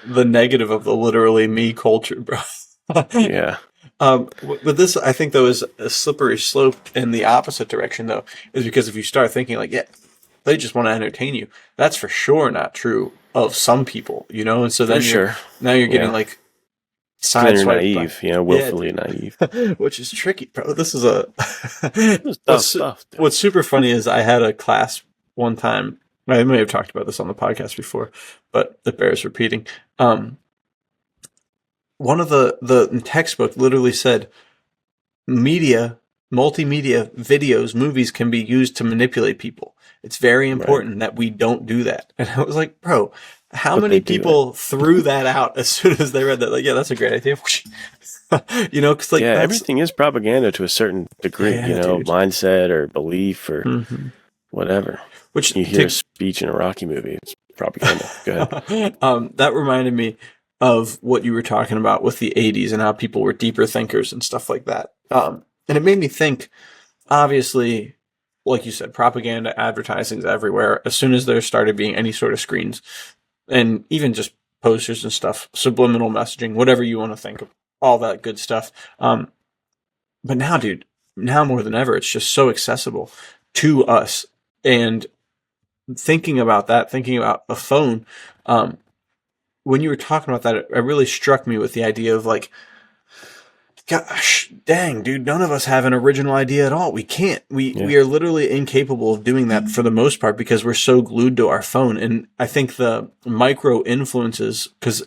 the negative of the literally me culture, bro. Yeah. But this, I think, though, is a slippery slope in the opposite direction, though, is because if you start thinking like, they just want to entertain you. That's for sure not true of some people, and so then now you're getting like sideswiped, naive, willfully naive, which is tricky, bro. This is tough stuff. What's super funny is I had a class one time. I may have talked about this on the podcast before, but it bears repeating. One of the textbook literally said, multimedia videos, movies can be used to manipulate people. It's very important that we don't do that. And I was like, bro, how many people threw that out as soon as they read that? Like, that's a great idea. Because like, everything is propaganda to a certain degree, mindset or belief or whatever. Which you hear a speech in a Rocky movie, it's propaganda. Go ahead. That reminded me of what you were talking about with the 80s and how people were deeper thinkers and stuff like that. And it made me think, obviously, like you said, propaganda, advertising's everywhere. As soon as there started being any sort of screens and even just posters and stuff, subliminal messaging, whatever you want to think of, all that good stuff. but now, dude, now more than ever, it's just so accessible to us. And thinking about a phone, when you were talking about that, it really struck me with the idea of like, gosh, dang, dude, none of us have an original idea at all. We can't. We are literally incapable of doing that for the most part because we're so glued to our phone. And I think the micro influences, because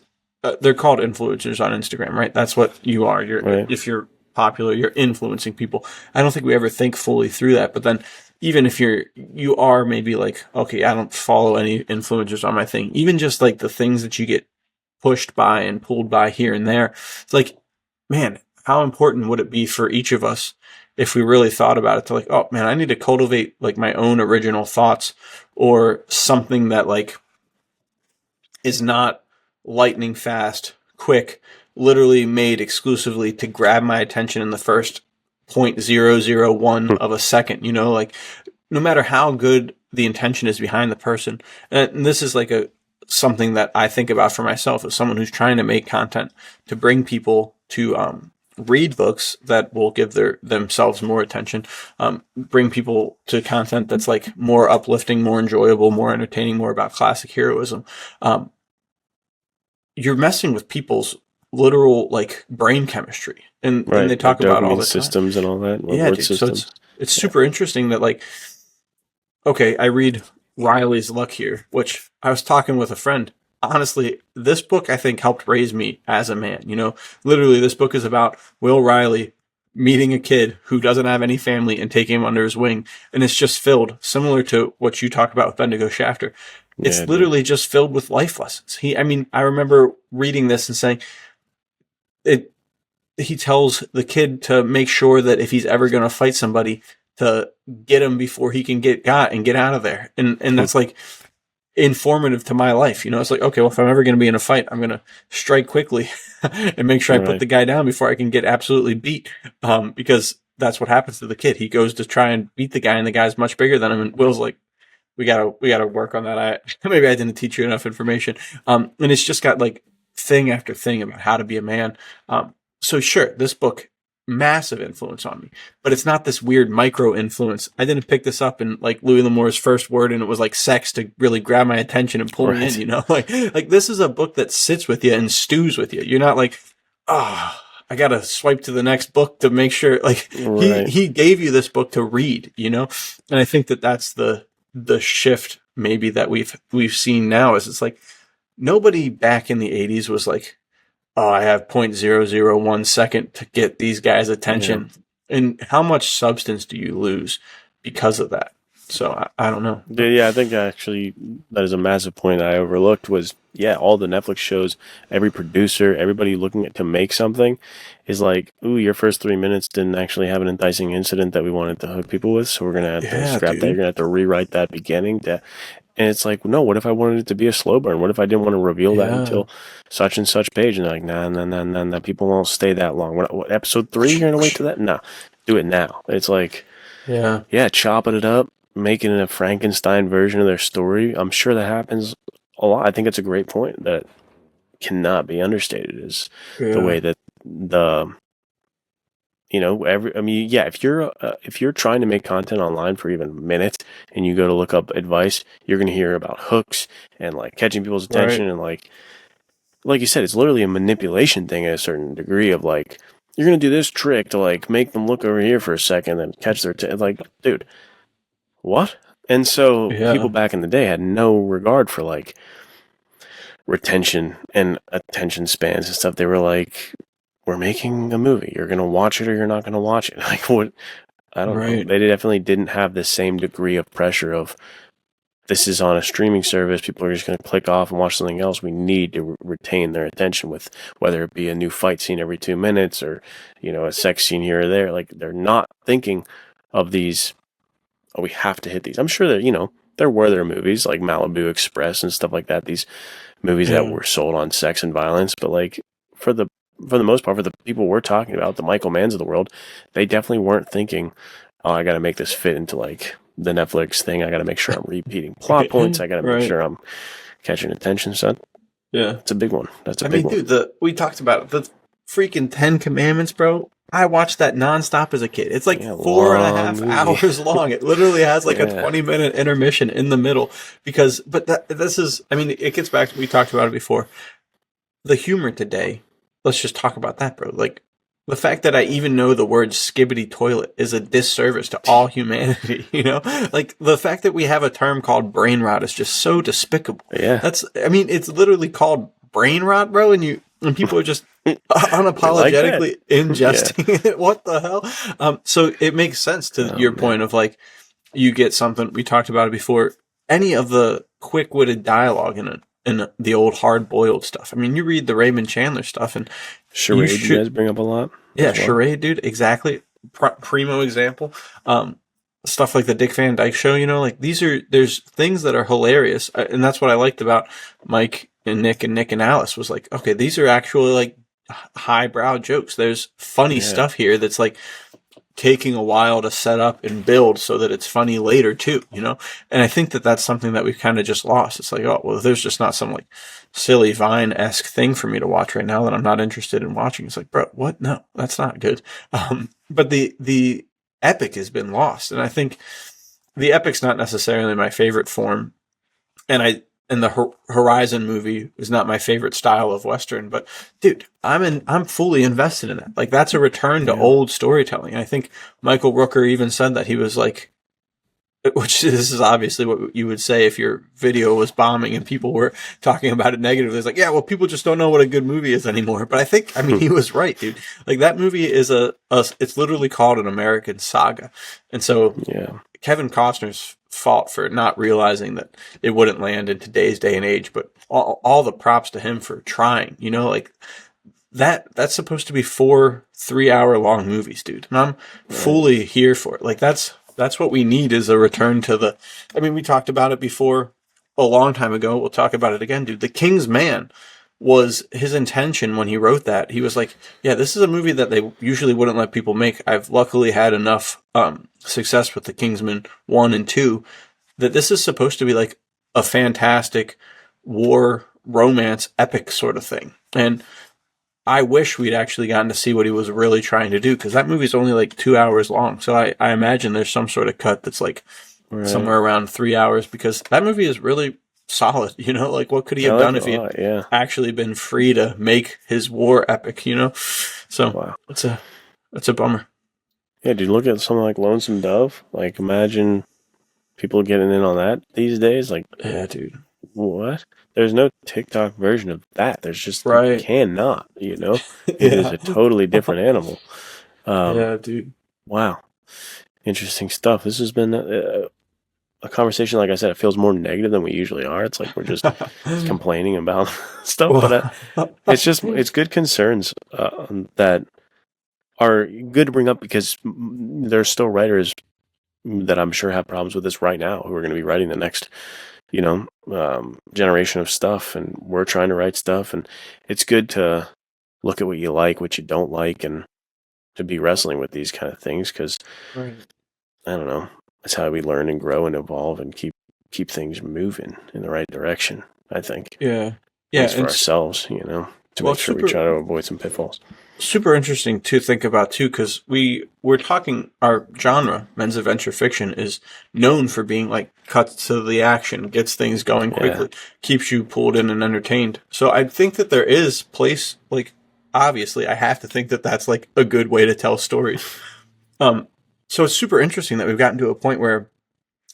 they're called influencers on Instagram, right? That's what you are. If you're popular, you're influencing people. I don't think we ever think fully through that. But then even if you are maybe like, okay, I don't follow any influencers on my thing, even just like the things that you get pushed by and pulled by here and there, it's like, man, how important would it be for each of us if we really thought about it to like, oh man, I need to cultivate like my own original thoughts or something that like is not lightning fast, quick, literally made exclusively to grab my attention in the first 0.001 of a second, like no matter how good the intention is behind the person. And this is like something that I think about for myself as someone who's trying to make content to bring people to, read books that will give themselves more attention, bring people to content that's like more uplifting, more enjoyable, more entertaining, more about classic heroism. You're messing with people's literal like brain chemistry, and they talk about all the systems and all that. Yeah, dude, so it's super interesting that like, okay, I read Riley's Luck here, which I was talking with a friend. Honestly, this book, I think, helped raise me as a man. Literally, this book is about Will Riley meeting a kid who doesn't have any family and taking him under his wing. And it's just filled, similar to what you talked about with Bendigo Shafter. It's literally just filled with life lessons. I remember reading this and saying, he tells the kid to make sure that if he's ever going to fight somebody, to get him before he can get got and get out of there. And that's like informative to my life. It's like, okay, well, if I'm ever going to be in a fight, I'm going to strike quickly and make sure I put the guy down before I can get absolutely beat. Because that's what happens to the kid. He goes to try and beat the guy and the guy's much bigger than him. And Will's like, we gotta work on that. Maybe I didn't teach you enough information. And it's just got like thing after thing about how to be a man. So sure, this book, massive influence on me, but it's not this weird micro influence. I didn't pick this up in like Louis L'Amour's first word and it was like sex to really grab my attention and pull me in, like this is a book that sits with you and stews with you. You're not like, I gotta swipe to the next book to make sure like he gave you this book to read, and I think that's the shift maybe that we've seen now is it's like nobody back in the 80s was like, oh, I have 0.001 second to get these guys' attention. Yeah. And how much substance do you lose because of that? So I don't know. Yeah, I think actually that is a massive point I overlooked was, all the Netflix shows, every producer, everybody looking to make something is like, ooh, your first 3 minutes didn't actually have an enticing incident that we wanted to hook people with, so we're going to have to scrap that. You're going to have to rewrite that beginning. And it's like, no, what if I wanted it to be a slow burn? What if I didn't want to reveal that until such and such page? And they're like, nah, people won't stay that long. What episode 3, you're going to wait to that? Nah, do it now. It's like, chopping it up, making a Frankenstein version of their story. I'm sure that happens a lot. I think it's a great point that cannot be understated is the way that if you're trying to make content online for even minutes and you go to look up advice, you're going to hear about hooks and like catching people's attention and like you said, it's literally a manipulation thing at a certain degree of like, you're going to do this trick to like make them look over here for a second and catch their like, dude, what? And so people back in the day had no regard for like retention and attention spans and stuff. They were like, we're making a movie. You're going to watch it or you're not going to watch it. Like what? I don't know. They definitely didn't have the same degree of pressure of this is on a streaming service. People are just going to click off and watch something else. We need to retain their attention with whether it be a new fight scene every 2 minutes or, a sex scene here or there. Like they're not thinking of these, we have to hit these. I'm sure that, there were their movies like Malibu Express and stuff like that. These movies that were sold on sex and violence, but like for the most part, for the people we're talking about, the Michael Manns of the world, they definitely weren't thinking, oh, I got to make this fit into like the Netflix thing. I got to make sure I'm repeating plot points. I got to make sure I'm catching attention. So it's a big one. That's a big one. Dude, we talked about it. The freaking 10 Commandments, bro. I watched that nonstop as a kid. It's like Yeah, 4.5 movie. hours long. It literally has like a 20-minute intermission in the middle this is, I mean, it gets back to, we talked about it before. The humor today, let's just talk about that, bro. Like, the fact that I even know the word skibbity toilet is a disservice to all humanity, you know? Like, the fact that we have a term called brain rot is just so despicable. Yeah. I mean, it's literally called brain rot, bro, and people are just unapologetically ingesting it. What the hell? So it makes sense to your point of like, you get something, we talked about it before, any of the quick-witted dialogue in the old hard-boiled stuff. I mean, you read the Raymond Chandler stuff and Charade you guys bring up a lot. Yeah, Charade, dude, exactly. Primo example. Stuff like the Dick Van Dyke Show, you know, like there's things that are hilarious, and that's what I liked about Mike and Nick and Alice was like, okay, these are actually like highbrow jokes. There's funny stuff here that's like taking a while to set up and build so that it's funny later too, you know? And I think that that's something that we've kind of just lost. It's like, oh, well, there's just not some like silly Vine-esque thing for me to watch right now that I'm not interested in watching. It's like, bro, what? No, that's not good. But the epic has been lost. And I think the epic's not necessarily my favorite form. And the Horizon movie is not my favorite style of Western, but dude, I'm fully invested in it. Like, that's a return to old storytelling. And I think Michael Rooker even said that. He was like, which this is obviously what you would say if your video was bombing and people were talking about it negatively. It's like, yeah, well, people just don't know what a good movie is anymore. But I mean, he was right, dude. Like, that movie is it's literally called an American saga. And so Kevin Costner's fault for not realizing that it wouldn't land in today's day and age, but all the props to him for trying, you know, like that's supposed to be 4 3-hour long movies, dude. And I'm fully here for it. Like, that's what we need, is a return to I mean, we talked about it before a long time ago. We'll talk about it again, dude. The King's Man was his intention when he wrote that. He was like, yeah, this is a movie that they usually wouldn't let people make. I've luckily had enough success with the Kingsman 1 and 2 that this is supposed to be like a fantastic war romance epic sort of thing. And I wish we'd actually gotten to see what he was really trying to do, because that movie's only like 2 hours long. So I imagine there's some sort of cut that's like somewhere around 3 hours, because that movie is really solid, you know? Like, what could he have done if he had actually been free to make his war epic, you know? So it's a bummer. Yeah, dude, look at something like Lonesome Dove. Like, imagine people getting in on that these days. Like, yeah, dude. What? There's no TikTok version of that. There's just, you cannot, you know? It is a totally different animal. Yeah, dude. Wow. Interesting stuff. This has been a conversation, like I said, it feels more negative than we usually are. It's like we're just complaining about stuff, but it's good concerns that are good to bring up, because there's still writers that I'm sure have problems with this right now who are going to be writing the next, you know, generation of stuff, and we're trying to write stuff, and it's good to look at what you like, what you don't like, and to be wrestling with these kind of things, because I don't know, that's how we learn and grow and evolve and keep things moving in the right direction, I think. Yeah. At least for ourselves, you know, to make sure we try to avoid some pitfalls. Super interesting to think about too, because we're talking, our genre, men's adventure fiction, is known for being like cuts to the action, gets things going quickly, keeps you pulled in and entertained. So I think that there is place, like, obviously I have to think that that's like a good way to tell stories. So it's super interesting that we've gotten to a point where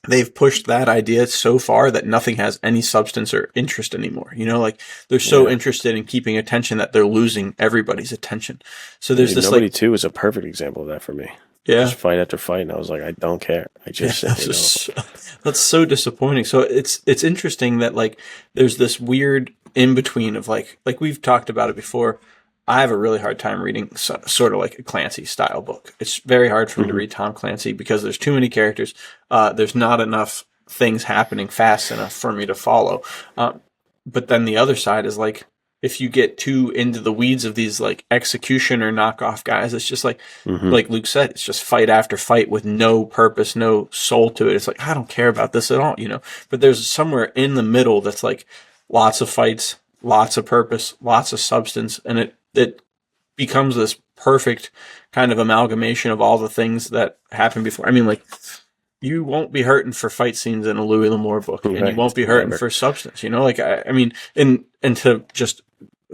they've pushed that idea so far that nothing has any substance or interest anymore. You know, like, they're so interested in keeping attention that they're losing everybody's attention. So there's this Nobody 2 is a perfect example of that for me. Yeah. Just fight after fight, and I was like, I don't care. I just that's so disappointing. So it's interesting that, like, there's this weird in between of like we've talked about it before. I have a really hard time reading sort of like a Clancy style book. It's very hard for me to read Tom Clancy because there's too many characters. There's not enough things happening fast enough for me to follow. But then the other side is like, if you get too into the weeds of these like executioner knockoff guys, it's just like Luke said, it's just fight after fight with no purpose, no soul to it. It's like, I don't care about this at all, you know. But there's somewhere in the middle that's like lots of fights, lots of purpose, lots of substance, and it becomes this perfect kind of amalgamation of all the things that happened before. I mean, like, you won't be hurting for fight scenes in a Louis L'Amour book, and you won't be hurting for substance. You know, like I mean, and to just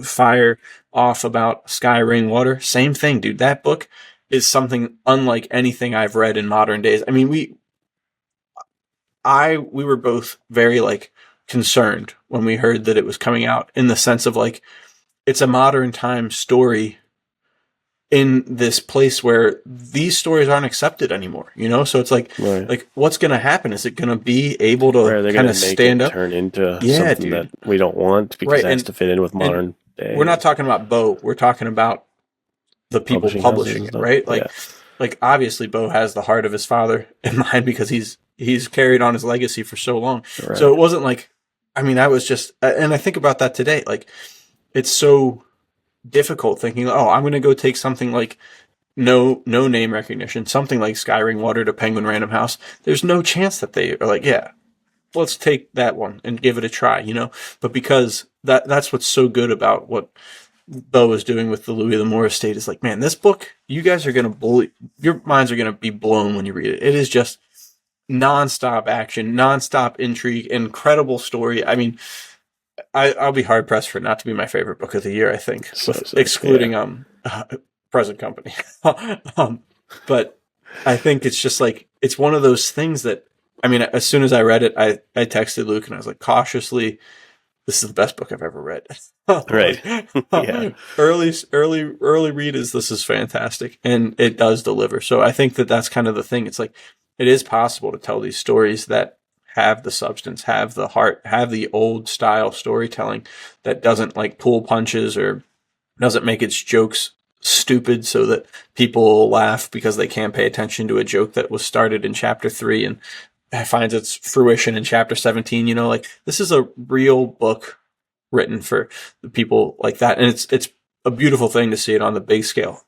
fire off about Sky Ring Water, same thing, dude. That book is something unlike anything I've read in modern days. I mean, we were both very like concerned when we heard that it was coming out, in the sense of like, it's a modern time story in this place where these stories aren't accepted anymore, you know? So it's like, like what's going to happen? Is it going to be able to kind of stand up? Turn into something that we don't want, because it has to fit in with modern day. We're not talking about Bo. We're talking about the people publishing it, right? Like, like obviously Bo has the heart of his father in mind, because he's carried on his legacy for so long. So it wasn't like, I mean, I was just, and I think about that today. Like, it's so difficult thinking, oh, I'm going to go take something like no name recognition, something like Sky Ring Water to Penguin Random House. There's no chance that they are like, yeah, let's take that one and give it a try, you know? But because that's what's so good about what Bo is doing with the Louis L'Amour estate, is like, man, this book, you guys are going to your minds are going to be blown when you read it. It is just nonstop action, nonstop intrigue, incredible story. I mean, I'll be hard pressed for it not to be my favorite book of the year, I think, excluding Present Company. But I think it's just like, it's one of those things that, I mean, as soon as I read it, I texted Luke and I was like, cautiously, this is the best book I've ever read. Right. Yeah. Early read is, this is fantastic, and it does deliver. So I think that that's kind of the thing. It's like, it is possible to tell these stories that have the substance, have the heart, have the old style storytelling that doesn't like pull punches or doesn't make its jokes stupid so that people will laugh because they can't pay attention to a joke that was started in chapter 3 and finds its fruition in chapter 17. You know, like, this is a real book written for the people like that. And it's a beautiful thing to see it on the big scale.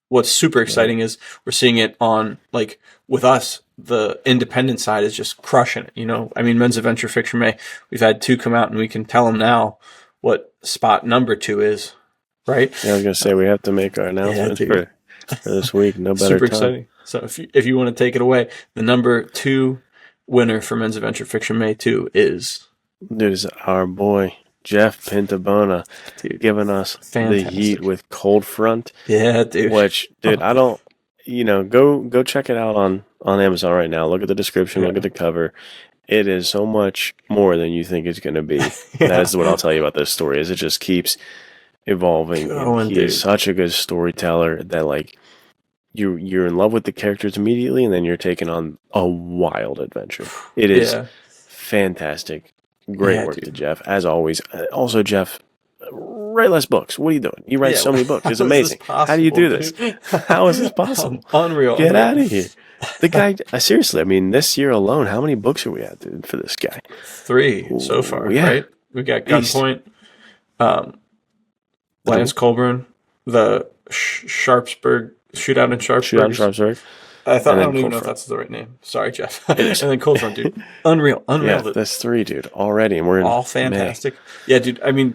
What's super exciting is we're seeing it on, like, with us, the independent side is just crushing it. You know, I mean, Men's Adventure Fiction May, we've had 2 come out, and we can tell them now what spot number 2 is, right? Yeah, I was gonna say, we have to make our announcement for this week. No better super time. Exciting. So if you want to take it away, the number 2 winner for Men's Adventure Fiction May 2 is, dude, is our boy Jeff Pintabona, giving us the heat with Cold Front. Yeah, dude. Which, dude, I don't, you know, go check it out on Amazon right now. Look at the description, look at the cover. It is so much more than you think it's going to be. That is what I'll tell you about this story, is it just keeps evolving. He is such a good storyteller that, like, you're in love with the characters immediately, and then you're taking on a wild adventure. It is fantastic. Great work to Jeff, as always. Also, Jeff, write less books. What are you doing? You write so many books. It's amazing. How do you do this? How is this possible? Unreal. Get out of here. The guy, seriously, I mean, this year alone, how many books are we at, dude, for this guy? 3 so far, right? We got Gunpoint, Lance Colburn, the Sharpsburg Shootout in Sharpsburg. I don't even know if that's the right name. Sorry, Jeff. And then Cold Front, dude. Unreal. Yeah, that's 3, dude, already, and we're in all fantastic. May. Yeah, dude. I mean,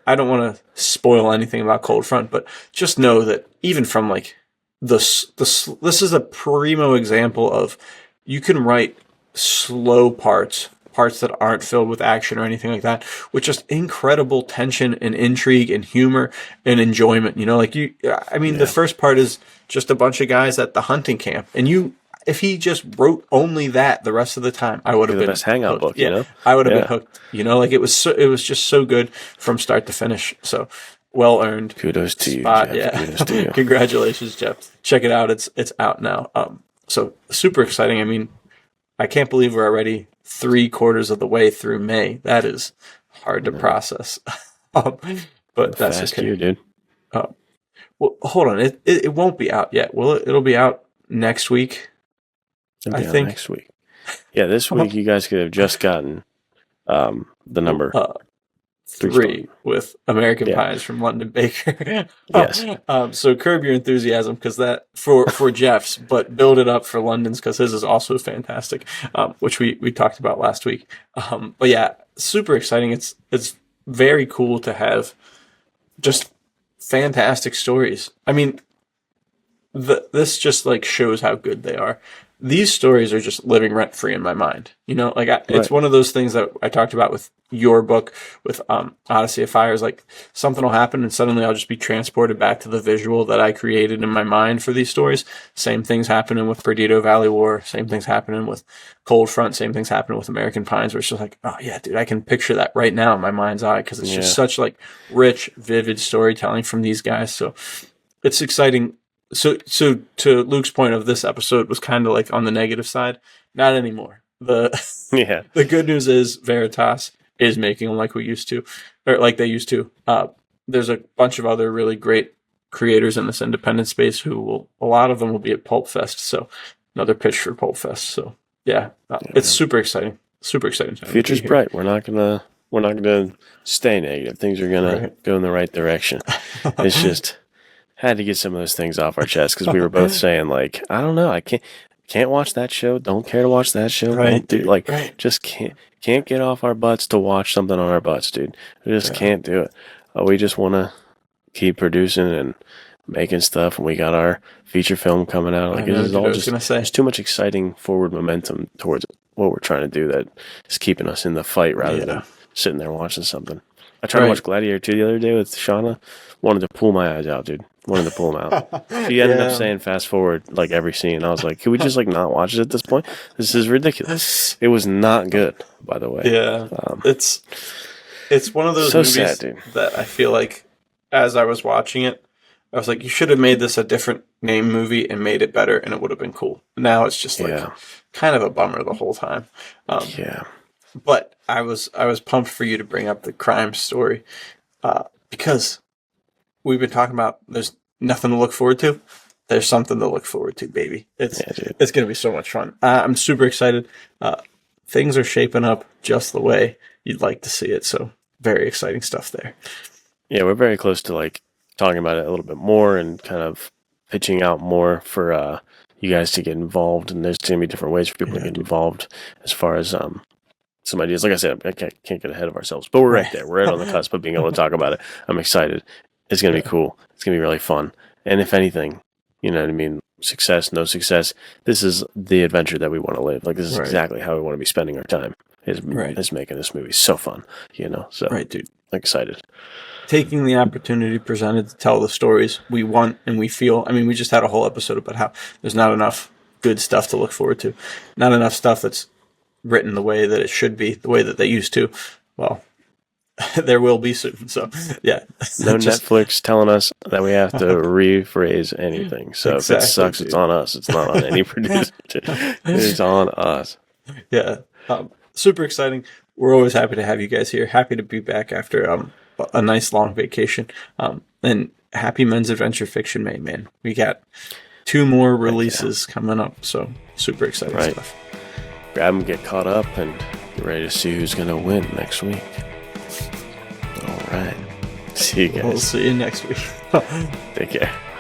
I don't want to spoil anything about Cold Front, but just know that even from like this is a primo example of, you can write slow parts that aren't filled with action or anything like that, with just incredible tension and intrigue and humor and enjoyment. You know, like the first part is just a bunch of guys at the hunting camp, and if he just wrote only that the rest of the time, I would have been the best hangout book. Yeah, you know, I would have been hooked. You know, like, it was just so good from start to finish. So well earned. Kudos to you, Jeff. Yeah, kudos to you. Congratulations, Jeff. Check it out. It's out now. So super exciting. I mean, I can't believe we're already 3/4 of the way through May. That is hard to process. But that's fast okay. year, dude. Well, hold on. It won't be out yet. Will it? It'll be out next week. I think next week. Yeah, this week you guys could have just gotten the number 3 with American Pies from London Baker. Yes. So curb your enthusiasm, because that for Jeff's, but build it up for London's, because his is also fantastic, which we talked about last week. But yeah, super exciting. It's very cool to have just fantastic stories. I mean, this just like shows how good they are. These stories are just living rent free in my mind. You know, like it's one of those things that I talked about with your book, with Odyssey of Fires. Like something will happen and suddenly I'll just be transported back to the visual that I created in my mind for these stories. Same things happening with Perdido Valley War. Same things happening with Cold Front. Same things happening with American Pines. Where it's just like, oh yeah, dude, I can picture that right now in my mind's eye because it's just such like rich, vivid storytelling from these guys. So it's exciting. So to Luke's point of this episode was kind of like on the negative side. Not anymore. The good news is Veritas is making them like we used to, or like they used to. There's a bunch of other really great creators in this independent space a lot of them will be at Pulp Fest. So another pitch for Pulp Fest. So it's super exciting. Super exciting. Future's bright. We're not gonna stay negative. Things are gonna go in the right direction. It's just. Had to get some of those things off our chest because we were both saying like, I don't know, I can't watch that show. Don't care to watch that show. Just can't get off our butts to watch something on our butts, dude. We just can't do it. We just want to keep producing and making stuff, and we got our feature film coming out. Like there's too much exciting forward momentum towards what we're trying to do that is keeping us in the fight rather than sitting there watching something. I tried to watch Gladiator 2 the other day with Shauna. Wanted to pull my eyes out, dude. Wanted to pull them out. She ended up saying fast forward like every scene. I was like, can we just like not watch it at this point? This is ridiculous. It was not good, by the way. Yeah. It's one of those movies sad, that I feel like as I was watching it, I was like, you should have made this a different name movie and made it better and it would have been cool. Now it's just like kind of a bummer the whole time. But I was pumped for you to bring up the crime story because we've been talking about there's nothing to look forward to. There's something to look forward to, baby. It's going to be so much fun. I'm super excited. Things are shaping up just the way you'd like to see it. So very exciting stuff there. Yeah, we're very close to like talking about it a little bit more and kind of pitching out more for you guys to get involved. And there's going to be different ways for people to get involved as far as some ideas. Like I said, I can't get ahead of ourselves, but we're right there. We're right on the cusp of being able to talk about it. I'm excited. It's going to be cool. It's going to be really fun. And if anything, you know what I mean? Success, no success. This is the adventure that we want to live. Like, this is exactly how we want to be spending our time. Is making this movie so fun, you know? So, dude. Excited. Taking the opportunity presented to tell the stories we want and we feel. I mean, we just had a whole episode about how there's not enough good stuff to look forward to. Not enough stuff that's written the way that it should be, the way that they used to. Well, there will be soon. So, yeah. No Netflix telling us that we have to rephrase anything. So if it sucks, it's on us. It's not on any producer. It's on us. Yeah. Super exciting. We're always happy to have you guys here. Happy to be back after a nice long vacation. And happy Men's Adventure Fiction May, man. We got 2 more releases coming up. So super exciting stuff. Grab them, get caught up, and get ready to see who's going to win next week. All right. See you guys. We'll see you next week. Take care.